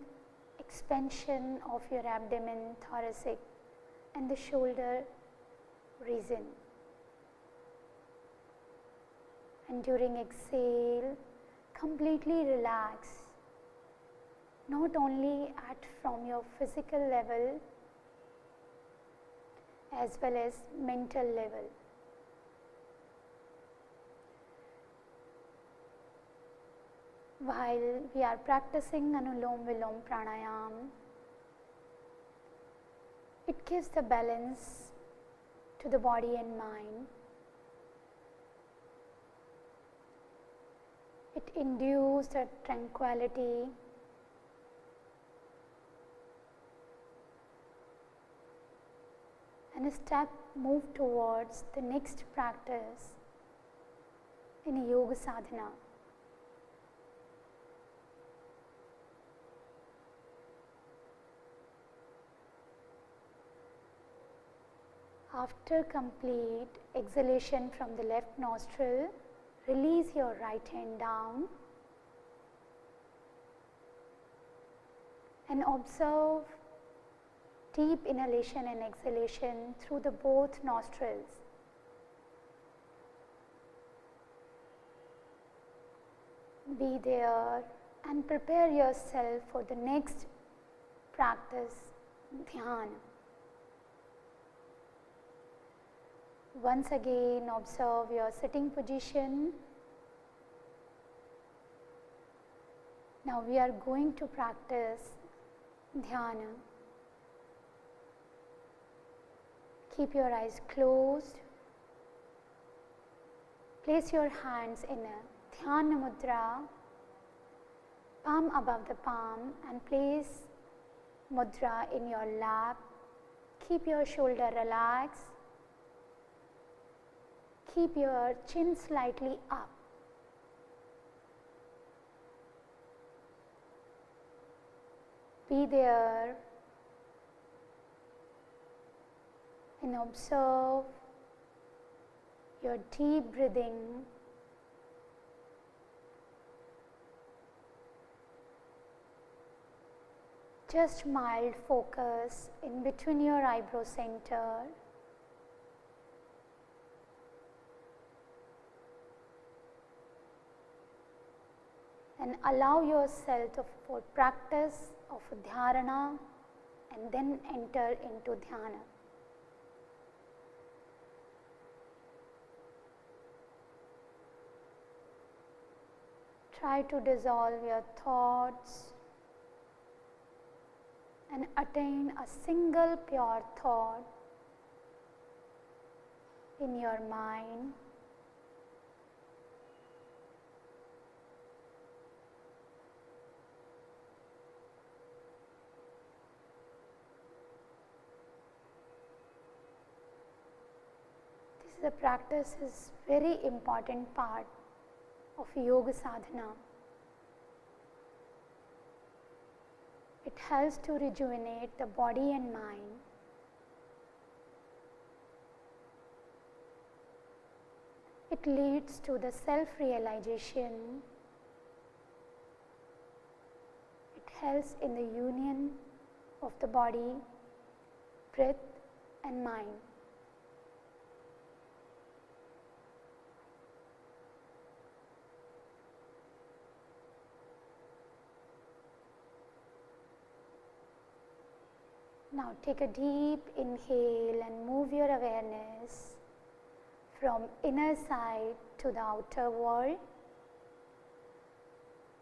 Speaker 1: expansion of your abdomen, thoracic and the shoulder region. And during exhale, completely relax, not only from your physical level as well as mental level. While we are practicing Anulom Vilom Pranayam, it gives the balance to the body and mind. It induces the tranquility, and a step move towards the next practice in yoga sadhana. After complete exhalation from the left nostril, release your right hand down and observe deep inhalation and exhalation through the both nostrils. Be there and prepare yourself for the next practice, dhyana. Once again, observe your sitting position. Now we are going to practice dhyana. Keep your eyes closed. Place your hands in a dhyana mudra, palm above the palm, and place mudra in your lap. Keep your shoulder relaxed. Keep your chin slightly up. be there and observe your deep breathing. Just mild focus in between your eyebrow center. And allow yourself for practice of dharana and then enter into dhyana. Try to dissolve your thoughts and attain a single pure thought in your mind. The practice is very important part of yoga sadhana. It helps to rejuvenate the body and mind. It leads to the self-realization. It helps in the union of the body, breath and mind. Now take a deep inhale and move your awareness from inner side to the outer world.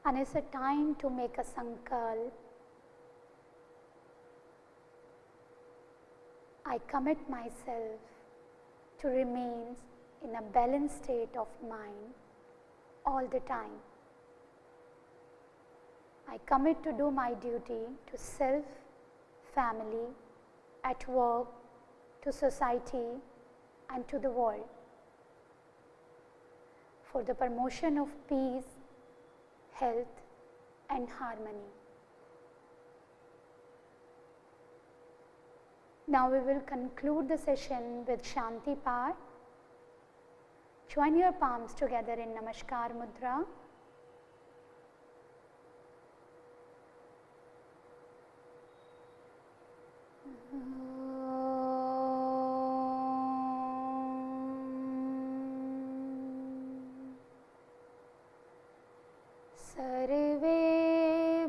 Speaker 1: And it's a time to make a sankalp. I commit myself to remain in a balanced state of mind all the time. I commit to do my duty to self, family, at work, to society and to the world for the promotion of peace, health and harmony. Now we will conclude the session with Shanti part. Join your palms together in Namaskar Mudra. Sarve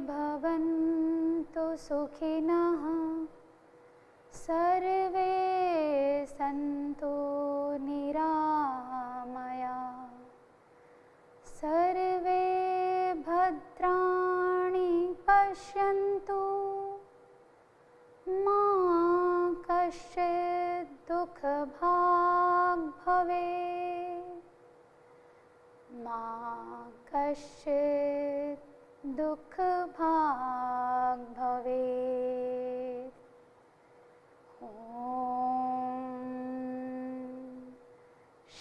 Speaker 1: bhavantu sukhinah, sarve santu niramaya, sarve bhadrani pashyantu, ma kasyit dukha bhag bhave, ma kasyit dukha bhag bhave. Om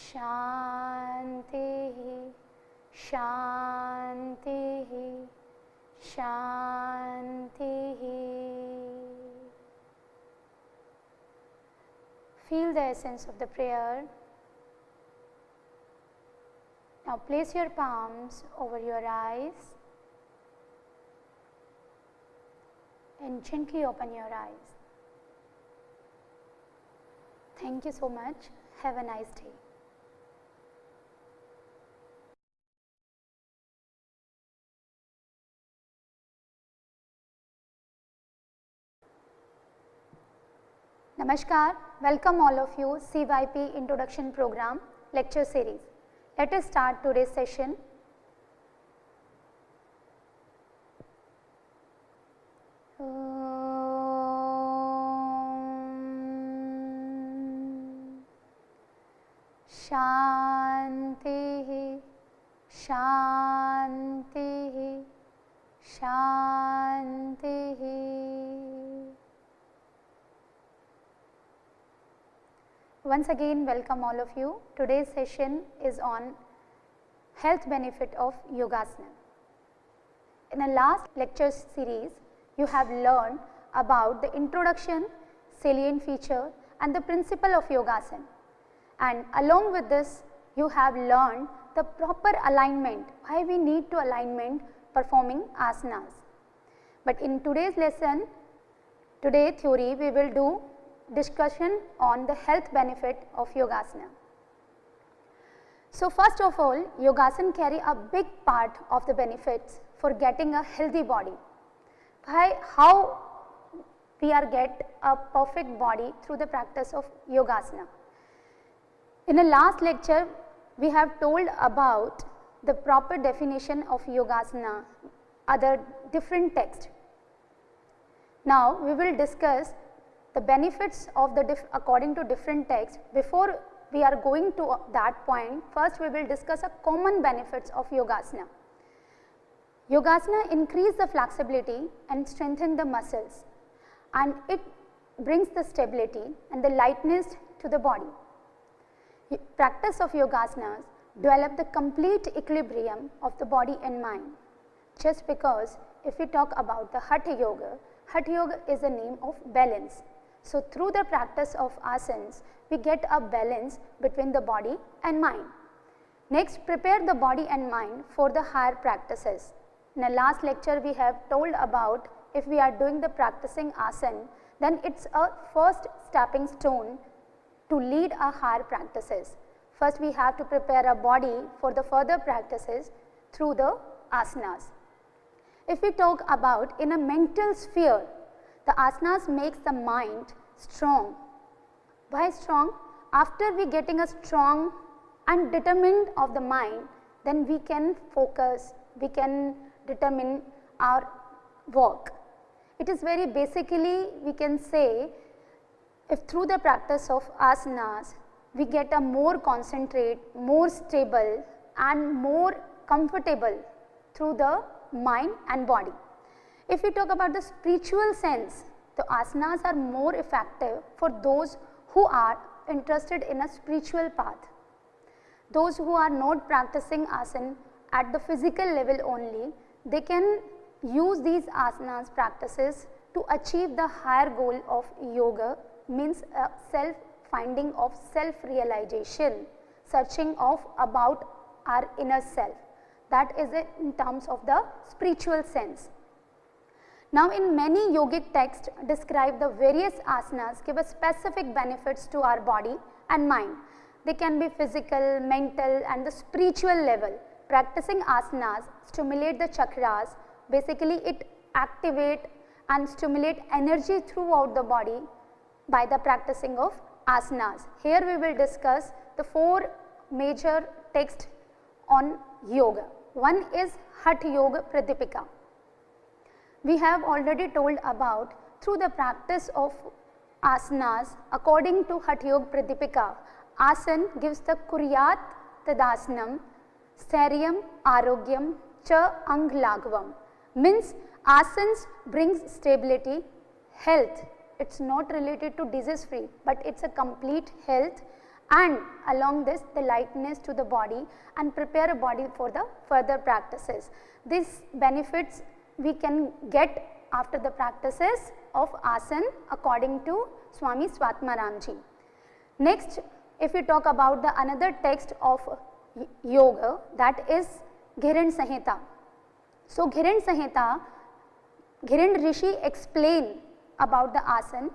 Speaker 1: Shanti Shanti Shanti. Feel the essence of the prayer. Now place your palms over your eyes and gently open your eyes. Thank you so much. Have a nice day. Namaskar. Welcome all of you CYP Introduction Program Lecture Series. Let us start today's session. Shanti Shanti Shanti. Once again, welcome all of you. Today's session is on health benefit of Yogasana. In a last lecture series, you have learned about the introduction, salient feature and the principle of Yogasana, and along with this you have learned the proper alignment, why we need to alignment performing asanas. But in today's lesson, today theory, we will do discussion on the health benefit of Yogasana. So first of all, Yogasana carry a big part of the benefits for getting a healthy body. How we are get a perfect body through the practice of Yogasana. In the last lecture, we have told about the proper definition of Yogasana, other different texts. Now we will discuss the benefits of the according to different texts. Before we are going to that point, first we will discuss a common benefits of Yogasana. Yogasana increase the flexibility and strengthen the muscles, and it brings the stability and the lightness to the body. Practice of Yogasanas develop the complete equilibrium of the body and mind. Just because if we talk about the Hatha Yoga is a name of balance. So through the practice of asanas, we get a balance between the body and mind. Next, prepare the body and mind for the higher practices. In the last lecture, we have told about if we are doing the practicing asana, then it's a first stepping stone to lead our higher practices. First we have to prepare our body for the further practices through the asanas. If we talk about in a mental sphere, the asanas makes the mind strong. Why strong? After we getting a strong and determined of the mind, then we can focus, we can determine our work. It is very basically we can say, if through the practice of asanas, we get a more concentrate, more stable and more comfortable through the mind and body. If we talk about the spiritual sense, the asanas are more effective for those who are interested in a spiritual path. Those who are not practicing asana at the physical level only, they can use these asanas practices to achieve the higher goal of yoga, means self finding of self realization, searching of about our inner self. That is it in terms of the spiritual sense. Now in many yogic texts describe the various asanas give a specific benefits to our body and mind. They can be physical, mental and the spiritual level. Practicing asanas stimulate the chakras, basically it activate and stimulate energy throughout the body by the practicing of asanas. Here we will discuss the 4 major texts on yoga. One is Hatha Yoga Pradipika. We have already told about through the practice of asanas according to Hatha Yoga Pradipika, asana gives the kuryat tadasanam staryam arogyam cha ang lagvam, means asanas brings stability, health. It's not related to disease free, but it's a complete health, and along this the lightness to the body and prepare a body for the further practices. These benefits we can get after the practices of asana according to Swami Swatmaramji. Next, if we talk about the another text of yoga, that is Ghiran Samhita. So Ghiran Samhita, Ghiran Rishi explain about the asana.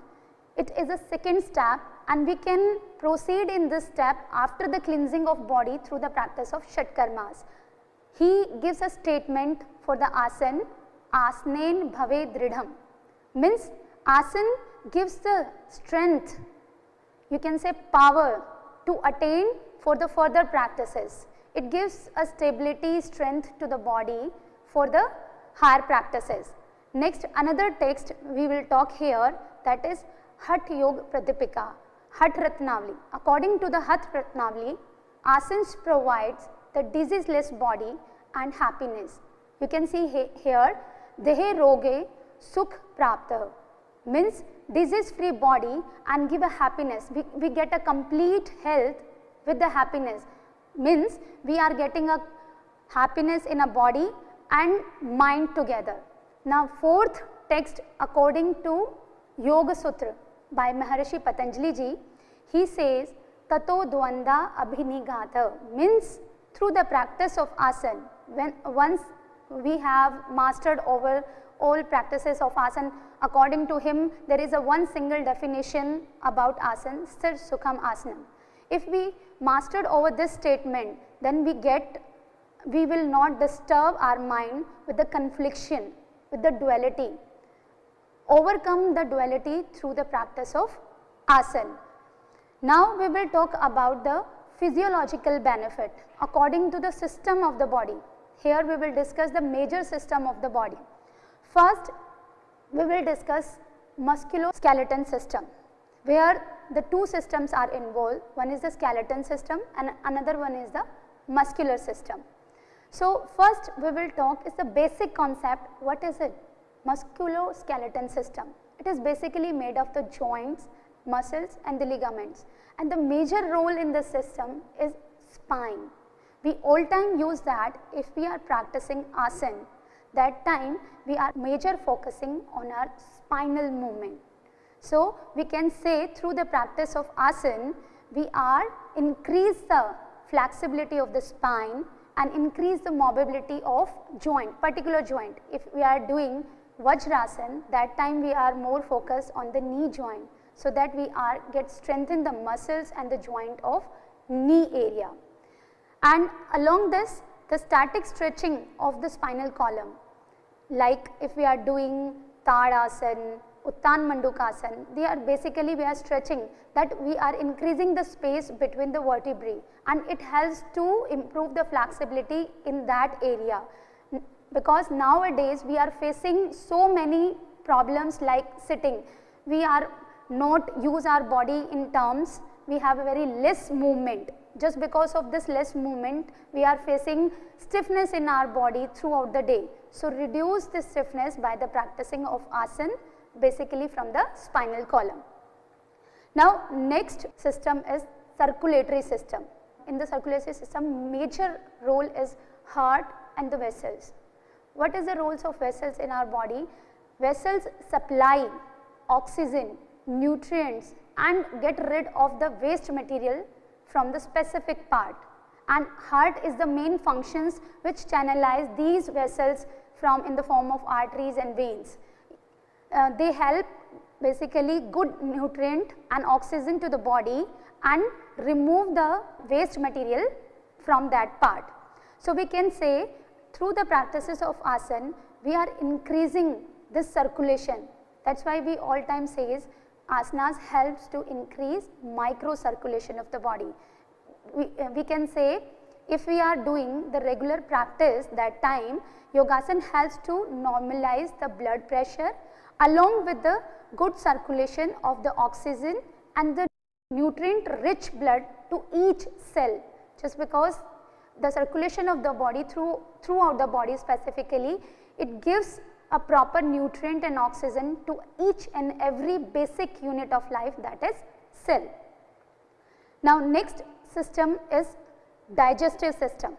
Speaker 1: It is a second step and we can proceed in this step after the cleansing of body through the practice of Shat Karmas. He gives a statement for the asana, asnen bhave dridham, means asana gives the strength, you can say power to attain for the further practices. It gives a stability, strength to the body for the higher practices. Next, another text we will talk here, that is Hatha Yoga Pradipika, Hatha Ratnavali. According to the Hatha Ratnavali, asanas provides the diseaseless body and happiness. You can see here, Dehe Roge Sukh Prapta, means disease free body and give a happiness. We get a complete health with the happiness, means we are getting a happiness in a body and mind together. Now fourth text according to Yoga Sutra by Maharishi Patanjali ji, he says tato dvanda abhinigata, means through the practice of asana, when once we have mastered over all practices of asana, according to him there is a one single definition about asana, sthir sukham asanam. If we mastered over this statement, then we will not disturb our mind with the confliction, with the duality, overcome the duality through the practice of asana. Now we will talk about the physiological benefit according to the system of the body. Here we will discuss the major system of the body. First we will discuss musculoskeletal system, where the two systems are involved. One is the skeleton system and another one is the muscular system. So first we will talk is the basic concept. What is it? Musculoskeletal system. It is basically made of the joints, muscles and the ligaments, and the major role in the system is spine. We all time use that if we are practicing asana, that time we are major focusing on our spinal movement. So we can say through the practice of asana, we are increase the flexibility of the spine and increase the mobility of joint, particular joint. If we are doing Vajrasana, that time we are more focused on the knee joint, so that we are get strengthen the muscles and the joint of knee area. And along this, the static stretching of the spinal column, like if we are doing Tadasana, Uttan Mandukasana, they are basically we are stretching, that we are increasing the space between the vertebrae, and it helps to improve the flexibility in that area. Because nowadays we are facing so many problems like sitting, we are not use our body in terms, we have a very less movement. Just because of this less movement, we are facing stiffness in our body throughout the day. So reduce this stiffness by the practicing of asana, basically from the spinal column. Now next system is circulatory system. In the circulatory system, major role is heart and the vessels. What is the roles of vessels in our body? Vessels supply oxygen, nutrients and get rid of the waste material from the specific part, and heart is the main functions which channelize these vessels from in the form of arteries and veins. They help basically good nutrient and oxygen to the body and remove the waste material from that part. So we can say through the practices of asana, we are increasing this circulation. That is why we all time says asanas helps to increase micro circulation of the body. We can say if we are doing the regular practice, that time yogasana helps to normalize the blood pressure along with the good circulation of the oxygen and the nutrient rich blood to each cell. Just because the circulation of the body throughout the body specifically, it gives a proper nutrient and oxygen to each and every basic unit of life, that is cell. Now next system is digestive system.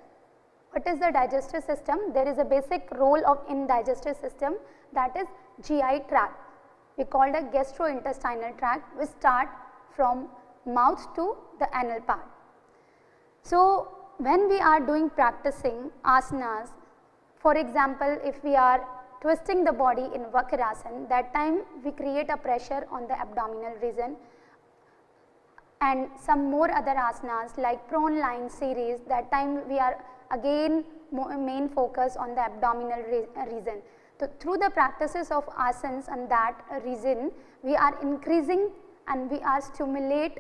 Speaker 1: What is the digestive system? There is a basic role of in digestive system, that is GI tract. We call it gastrointestinal tract, which start from mouth to the anal part. So when we are doing practicing asanas, for example, if we are twisting the body in Vakrasana, that time we create a pressure on the abdominal region, and some more other asanas like prone line series, that time we are again main focus on the abdominal region. So through the practices of asanas and that region, we are increasing and we are stimulate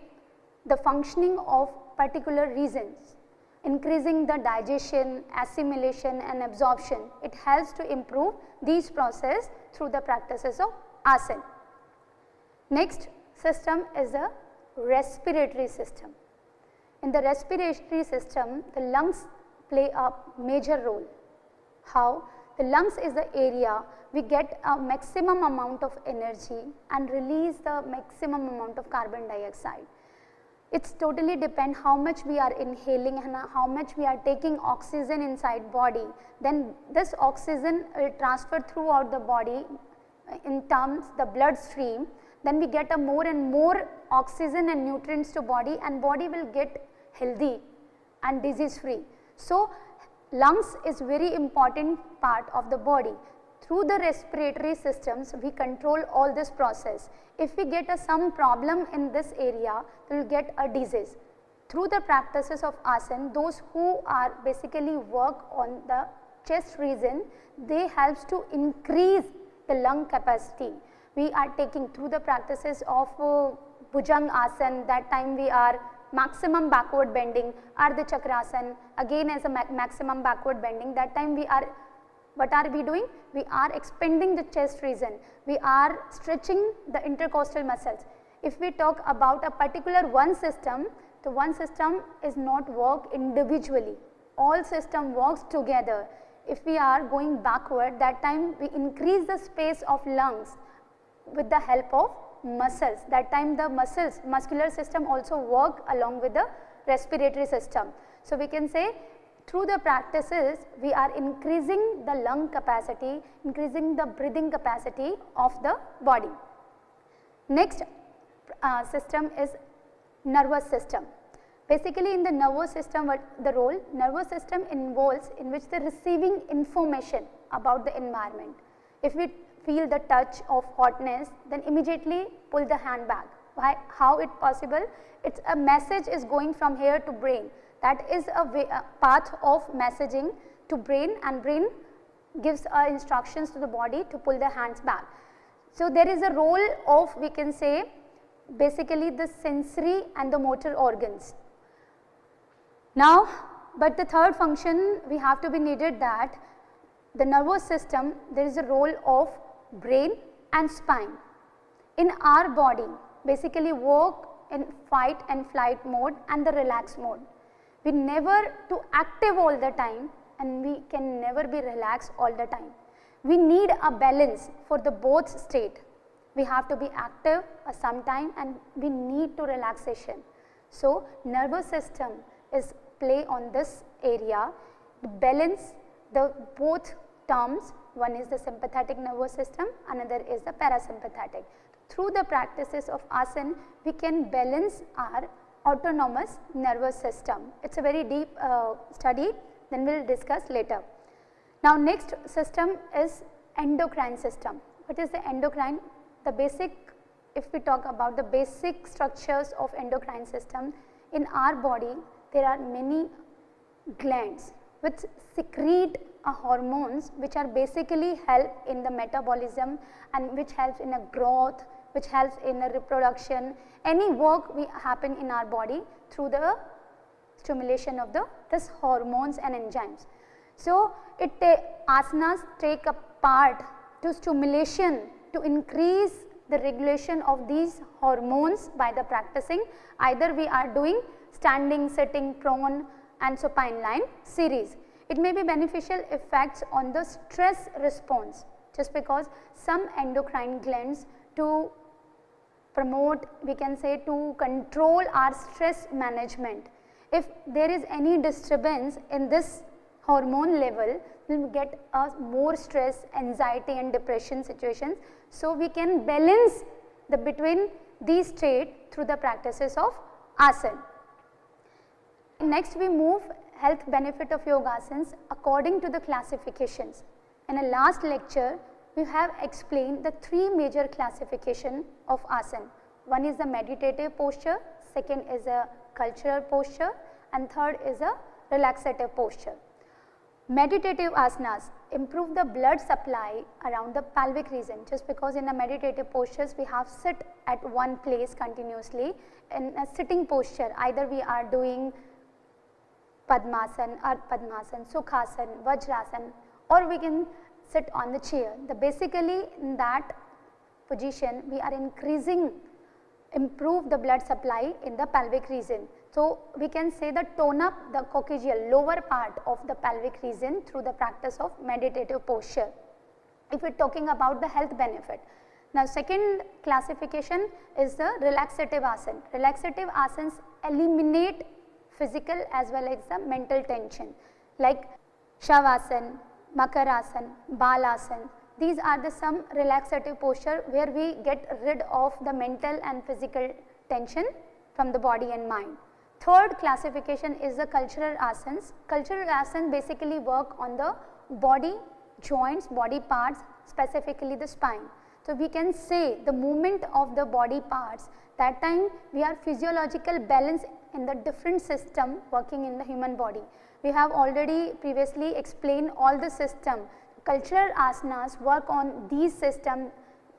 Speaker 1: the functioning of particular regions, increasing the digestion, assimilation and absorption. It helps to improve these process through the practices of asana. Next system is the respiratory system. In the respiratory system, the lungs play a major role. How? The lungs is the area we get a maximum amount of energy and release the maximum amount of carbon dioxide. It's totally depend how much we are inhaling and how much we are taking oxygen inside body. Then this oxygen will transfer throughout the body in terms the blood stream, then we get a more and more oxygen and nutrients to body, and body will get healthy and disease free. So, lungs is very important part of the body. Through the respiratory systems we control all this process. If we get some problem in this area, we will get a disease. Through the practices of asana, those who are basically work on the chest region, they helps to increase the lung capacity. We are taking through the practices of Bhujang asana, that time we are maximum backward bending, Ardha Chakrasana again as a maximum backward bending, that time we are, what are we doing? We are expanding the chest region, we are stretching the intercostal muscles. If we talk about a particular one system, the one system is not work individually, all system works together. If we are going backward, that time we increase the space of lungs with the help of muscles, that time the muscles, muscular system also work along with the respiratory system. So, we can say through the practices we are increasing the lung capacity, increasing the breathing capacity of the body. Next system is nervous system. Basically in the nervous system, what the role? Nervous system involves in which the receiving information about the environment. If we feel the touch of hotness, then immediately pull the hand back. Why? How it possible? It's a message is going from here to brain. That is a path of messaging to brain, and brain gives instructions to the body to pull the hands back. So, there is a role of, we can say, basically the sensory and the motor organs. Now, but the third function we have to be needed, that the nervous system, there is a role of brain and spine. In our body basically work in fight and flight mode and the relax mode. We never to active all the time, and we can never be relaxed all the time. We need a balance for the both state. We have to be active sometime, and we need to relaxation. So, nervous system is play on this area to balance the both terms. One is the sympathetic nervous system, another is the parasympathetic. Through the practices of asana, we can balance our autonomous nervous system. It is a very deep study, then we will discuss later. Now, next system is endocrine system. What is the endocrine? The basic, if we talk about the basic structures of endocrine system, in our body there are many glands which secrete hormones which are basically help in the metabolism and which helps in a growth, which helps in a reproduction. Any work we happen in our body through the stimulation of this hormones and enzymes. So, asanas take a part to stimulation to increase the regulation of these hormones by the practicing. Either we are doing standing, sitting, prone and supine line series. It may be beneficial effects on the stress response, just because some endocrine glands to promote, we can say, to control our stress management. If there is any disturbance in this hormone level, we will get a more stress, anxiety and depression situations. So, we can balance the between these states through the practices of asana. Next we move health benefit of yogasanas according to the classifications. In a last lecture, we have explained the three major classification of asana. One is the meditative posture, second is a cultural posture, and third is a relaxative posture. Meditative asanas improve the blood supply around the pelvic region, just because in the meditative postures we have sit at one place continuously. In a sitting posture, either we are doing Padmasana, Ardha Padmasana, Sukhasana, Vajrasana, or we can sit on the chair. Basically in that position we are improve the blood supply in the pelvic region. So, we can say that tone up the coccygeal lower part of the pelvic region through the practice of meditative posture. If we are talking about the health benefit. Now, second classification is the relaxative asana. Relaxative asanas eliminate physical as well as the mental tension, like Shavasana, Makarasana, Balasana. These are the some relaxative posture where we get rid of the mental and physical tension from the body and mind. Third classification is the cultural asanas. Cultural asanas basically work on the body joints, body parts, specifically the spine. So, we can say the movement of the body parts, that time we are physiological balance in the different system working in the human body. We have already previously explained all the system. Cultural asanas work on these systems,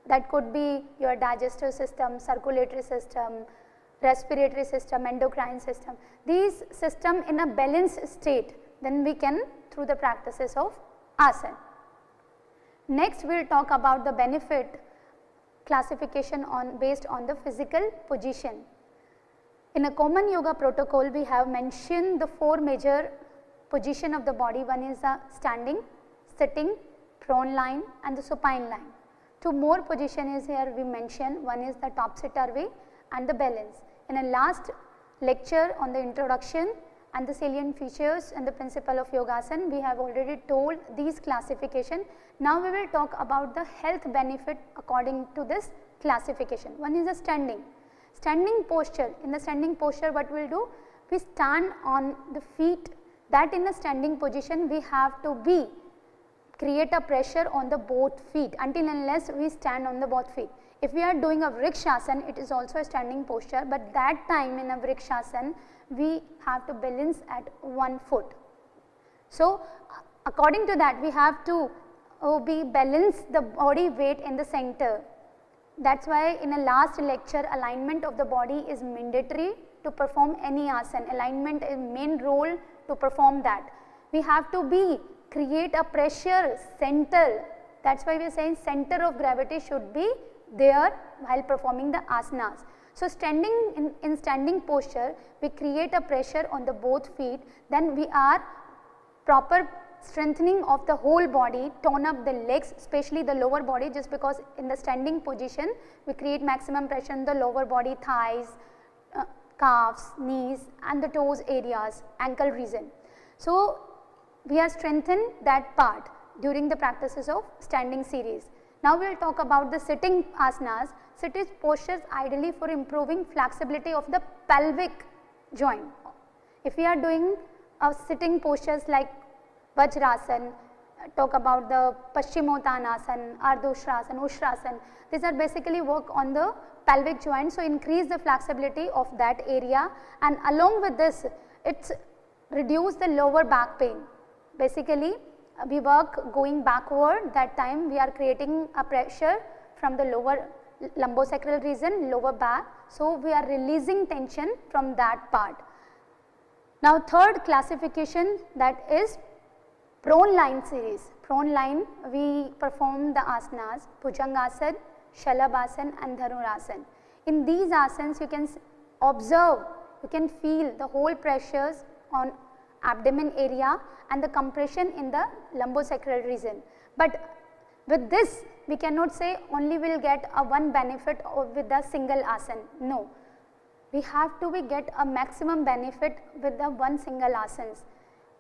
Speaker 1: that could be your digestive system, circulatory system, respiratory system, endocrine system. These system in a balanced state, then we can through the practices of asana. Next we will talk about the benefit classification on based on the physical position. In a common yoga protocol, we have mentioned the 4 major position of the body. One is the standing, sitting, prone line and the supine line. 2 more position is here we mention, one is the topsy turvy and the balance. In a last lecture on the introduction and the salient features and the principle of yogasana, we have already told these classification. Now we will talk about the health benefit according to this classification. One is the standing. Standing posture. In the standing posture, what we will do? We stand on the feet. That in a standing position we have to be create a pressure on the both feet until unless we stand on the both feet. If we are doing a vrikshasana, it is also a standing posture, but that time in a vrikshasana we have to balance at one foot. So, according to that we have to be balance the body weight in the center. That is why in a last lecture alignment of the body is mandatory to perform any asana. Alignment is main role to perform that. We have to be create a pressure center. That is why we are saying center of gravity should be there while performing the asanas. So, standing in standing posture we create a pressure on the both feet, then we are proper strengthening of the whole body, tone up the legs, especially the lower body, just because in the standing position we create maximum pressure in the lower body, thighs, calves, knees and the toes areas, ankle region. So, we are strengthen that part during the practices of standing series. Now, we will talk about the sitting asanas. Sitting postures ideally for improving flexibility of the pelvic joint. If we are doing sitting postures like Vajrasana, talk about the Paschimottanasana, Ardhushrasana, Ushrasana, these are basically work on the pelvic joint. So, increase the flexibility of that area, and along with this it reduce the lower back pain. Basically we work going backward, that time we are creating a pressure from the lower lumbosacral region, lower back. So, we are releasing tension from that part. Now, third classification, that is prone line series. Prone line we perform the asanas Bhujangasana, Shalabhasana and Dhanurasana. In these asanas you can observe, you can feel the whole pressures on abdomen area and the compression in the lumbosacral region. But with this we cannot say only we will get a one benefit with the single asana. No, we have to get a maximum benefit with the one single asanas.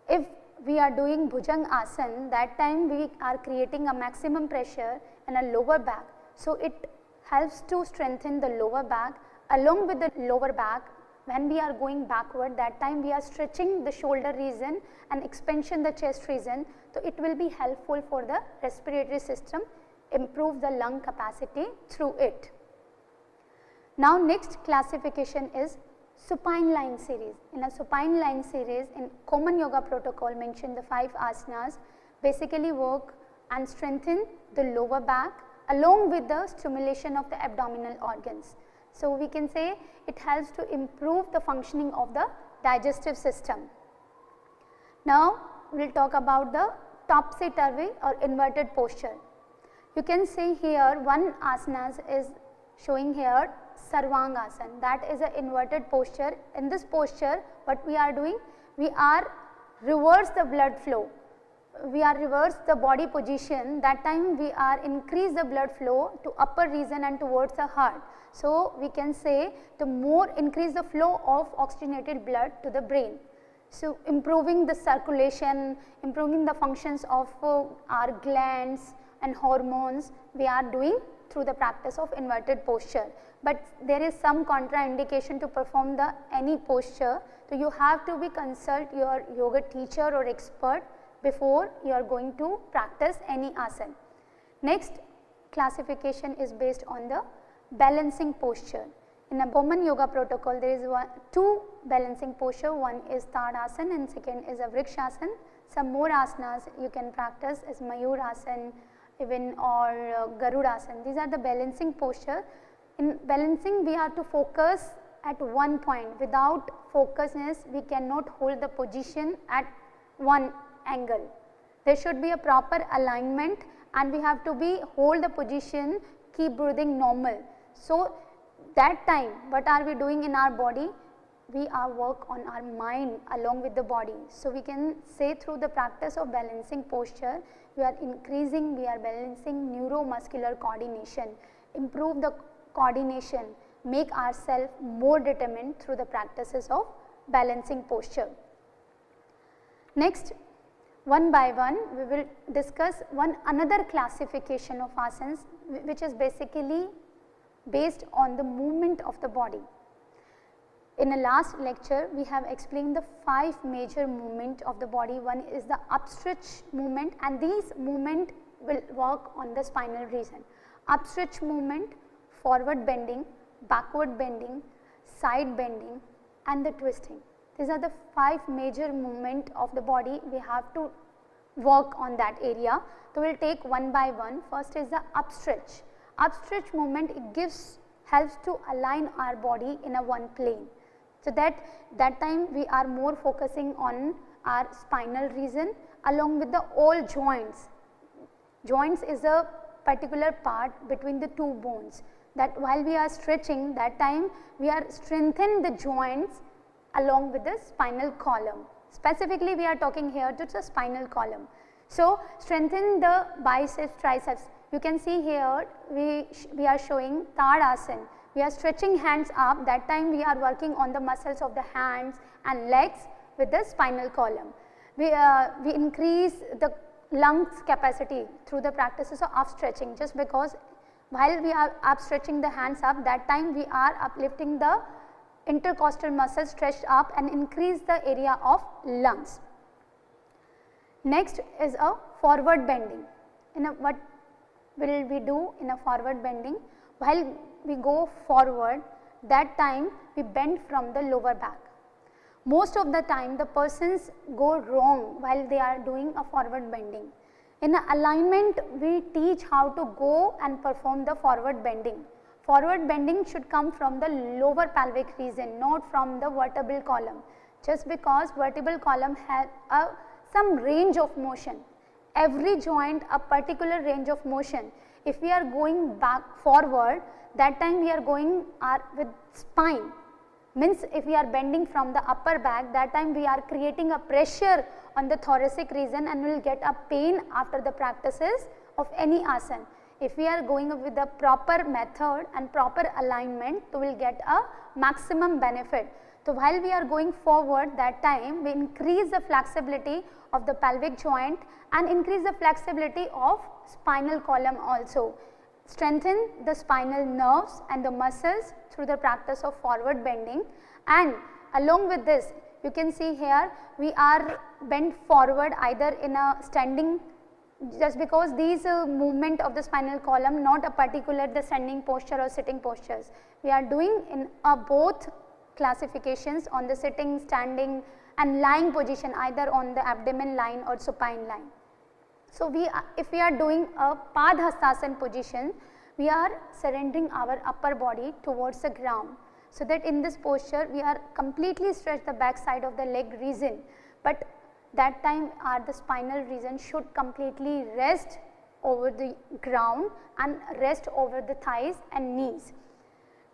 Speaker 1: If we are doing Bhujang asana, that time we are creating a maximum pressure in a lower back. So, it helps to strengthen the lower back. Along with the lower back, when we are going backward, that time we are stretching the shoulder region and expansion the chest region. So, it will be helpful for the respiratory system, improve the lung capacity through it. Now, next classification is supine line series. In a supine line series, in common yoga protocol mention the 5 asanas basically work and strengthen the lower back along with the stimulation of the abdominal organs. So, we can say it helps to improve the functioning of the digestive system. Now, we will talk about the topsy turvy or inverted posture. You can see here one asana is showing here Sarvangasana, that is an inverted posture. In this posture what we are doing? We are reverse the blood flow, we are reverse the body position, that time we are increase the blood flow to upper region and towards the heart. So, we can say to more increase the flow of oxygenated blood to the brain. So, improving the circulation, improving the functions of our glands, and hormones we are doing through the practice of inverted posture. But there is some contraindication to perform the any posture. So, you have to be consult your yoga teacher or expert before you are going to practice any asana. Next classification is based on the balancing posture. In a Bowman yoga protocol, there is two balancing posture, one is Tadasana and second is a Vrikshasana. Some more asanas you can practice is Mayurasana even or Garudasana. These are the balancing posture. In balancing we have to focus at one point. Without focusness we cannot hold the position at one angle. There should be a proper alignment and we have to be hold the position, keep breathing normal. So, that time what are we doing in our body? We are work on our mind along with the body. So, we can say through the practice of balancing posture, we are balancing neuromuscular coordination, improve the coordination, make ourselves more determined through the practices of balancing posture. Next, one by one we will discuss another classification of asanas which is basically based on the movement of the body. In the last lecture we have explained the 5 major movement of the body. One is the upstretch movement and these movement will work on the spinal region. Upstretch movement, forward bending, backward bending, side bending and the twisting. These are the 5 major movement of the body. We have to work on that area. So, we will take one by one. First is the upstretch. Upstretch movement, it helps to align our body in a one plane. So, that time we are more focusing on our spinal region along with the all joints. Joints is a particular part between the two bones, that while we are stretching, that time we are strengthening the joints along with the spinal column. Specifically we are talking here to the spinal column. So, strengthen the biceps, triceps. You can see here we are showing Tadasana. We are stretching hands up, that time we are working on the muscles of the hands and legs with the spinal column. We increase the lungs capacity through the practices of upstretching, just because while we are upstretching the hands up, that time we are uplifting the intercostal muscles stretched up and increase the area of lungs. Next is a forward bending. What will we do in a forward bending? While we go forward, that time we bend from the lower back. Most of the time the persons go wrong while they are doing a forward bending. In alignment we teach how to go and perform the forward bending. Forward bending should come from the lower pelvic region, not from the vertebral column, just because vertebral column has some range of motion. Every joint a particular range of motion. If we are going back forward, that time we are going with spine, means if we are bending from the upper back, that time we are creating a pressure on the thoracic region and we will get a pain after the practices of any asana. If we are going with the proper method and proper alignment, we will get a maximum benefit. So, while we are going forward, that time we increase the flexibility of the pelvic joint and increase the flexibility of spinal column also. Strengthen the spinal nerves and the muscles through the practice of forward bending, and along with this you can see here we are bent forward either in a standing, just because these movement of the spinal column not a particular the standing posture or sitting postures. We are doing in both classifications on the sitting, standing and lying position, either on the abdomen line or supine line. So, if we are doing a Padhastasana position, we are surrendering our upper body towards the ground. So, that in this posture we are completely stretch the back side of the leg region, but that time the spinal region should completely rest over the ground and rest over the thighs and knees.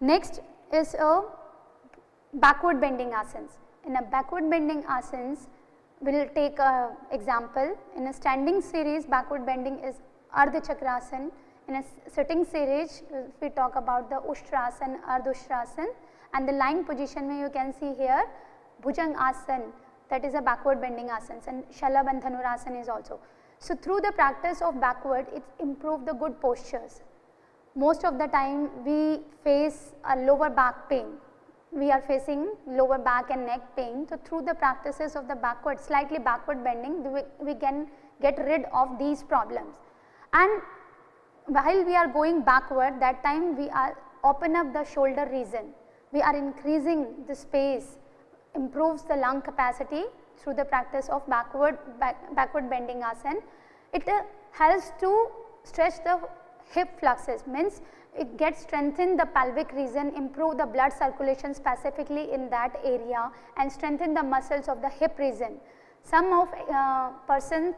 Speaker 1: Next is a backward bending asanas. In a backward bending asanas, we will take a example. In a standing series, backward bending is Ardha Chakrasana. In a sitting series, if we talk about the Ushtrasana, Ardhushtrasana, and the lying position where you can see here Bhujang Asana, that is a backward bending asana, and Shalabh and Dhanurasana is also. So through the practice of backward, it improves the good postures. Most of the time we face a lower back pain, we are facing lower back and neck pain. So through the practices of the backward, slightly backward bending, we can get rid of these problems. And while we are going backward, that time we are open up the shoulder region, we are increasing the space, improves the lung capacity through the practice of backward bending asana. It helps to stretch the hip flexors, means it gets strengthen the pelvic region, improve the blood circulation specifically in that area and strengthen the muscles of the hip region. Some of persons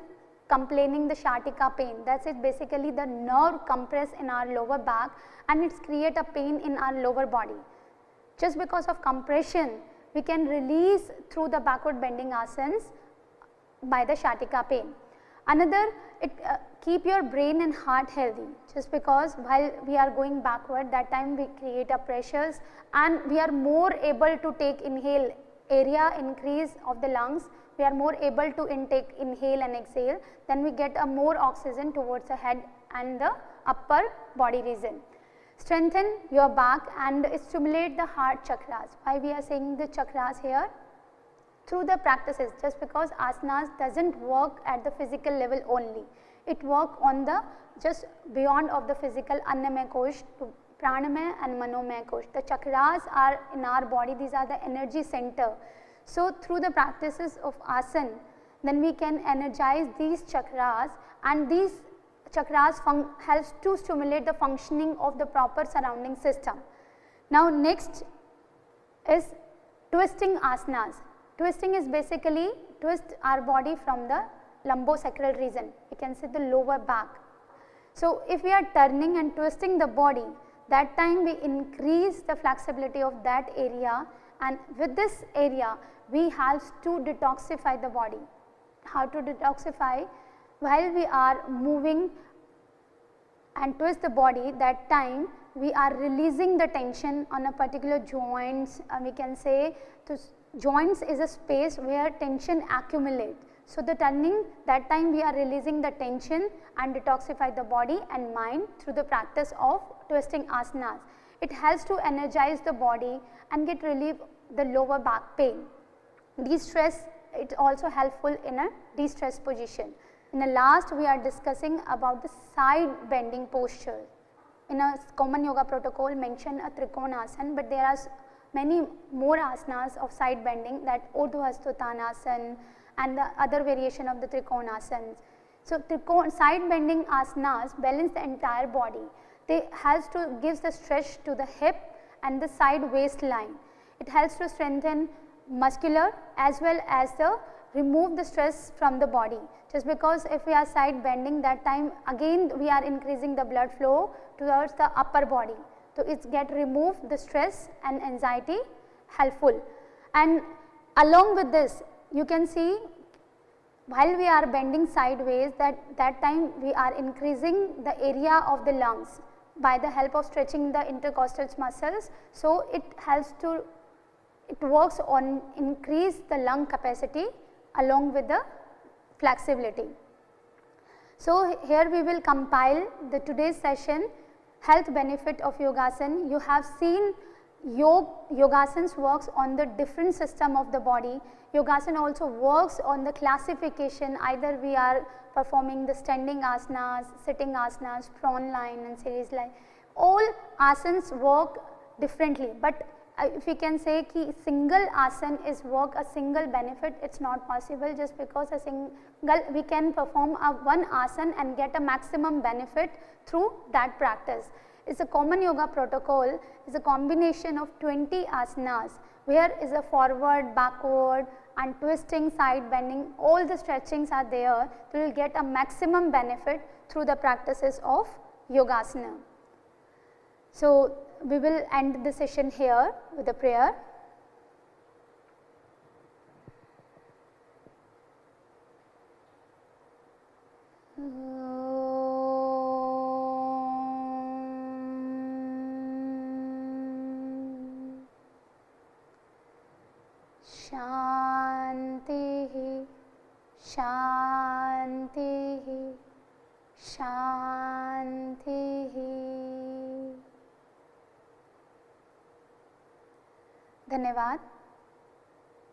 Speaker 1: complaining the sciatica pain, that is basically the nerve compress in our lower back and it create a pain in our lower body. Just because of compression, we can release through the backward bending asanas by the sciatica pain. Another, it keep your brain and heart healthy, just because while we are going backward, that time we create a pressures and we are more able to take inhale, area increase of the lungs, we are more able to inhale and exhale, then we get a more oxygen towards the head and the upper body region. Strengthen your back and stimulate the heart chakras. Why we are saying the chakras here? Through the practices, just because asanas does not work at the physical level only, it work on the just beyond of the physical annamaya kosh to pranamaya and manomaya kosh. The chakras are in our body, these are the energy center. So through the practices of asana, then we can energize these chakras and these chakras helps to stimulate the functioning of the proper surrounding system. Now next is twisting asanas. Twisting is basically twist our body from the lumbosacral region, you can say the lower back. So if we are turning and twisting the body, that time we increase the flexibility of that area, and with this area we have to detoxify the body. How to detoxify? While we are moving and twist the body, that time we are releasing the tension on a particular joints, we can say joints is a space where tension accumulates. So the turning, that time we are releasing the tension and detoxify the body and mind through the practice of twisting asanas. It helps to energize the body and get relief the lower back pain. De-stress, it also helpful in a de-stress position. In the last, we are discussing about the side bending posture. In a common yoga protocol mention a trikonasana, but there are many more asanas of side bending, that Urdhva and the other variation of the trikonasanas. So side bending asanas balance the entire body. They helps to gives the stretch to the hip and the side waistline. It helps to strengthen muscular as well as the remove the stress from the body. Just because if we are side bending, that time again we are increasing the blood flow towards the upper body. So it get remove the stress and anxiety helpful. And along with this, you can see while we are bending sideways, that time we are increasing the area of the lungs by the help of stretching the intercostal muscles. So it helps to, it works on increase the lung capacity along with the flexibility. So here we will compile the today's session, health benefit of yogasana. You have seen yogasanas works on the different system of the body. Yogasana also works on the classification, either we are performing the standing asanas, sitting asanas, prawn line and series line. All asanas work differently, but if we can say ki single asana is work a single benefit, it is not possible, just because a single we can perform a one asana and get a maximum benefit through that practice. It's a common yoga protocol, is a combination of 20 asanas, where is a forward, backward and twisting, side bending, all the stretchings are there. So you will get a maximum benefit through the practices of yogasana. So we will end the session here with a prayer. Shanti, Shanti. शांतिः। धन्यवाद।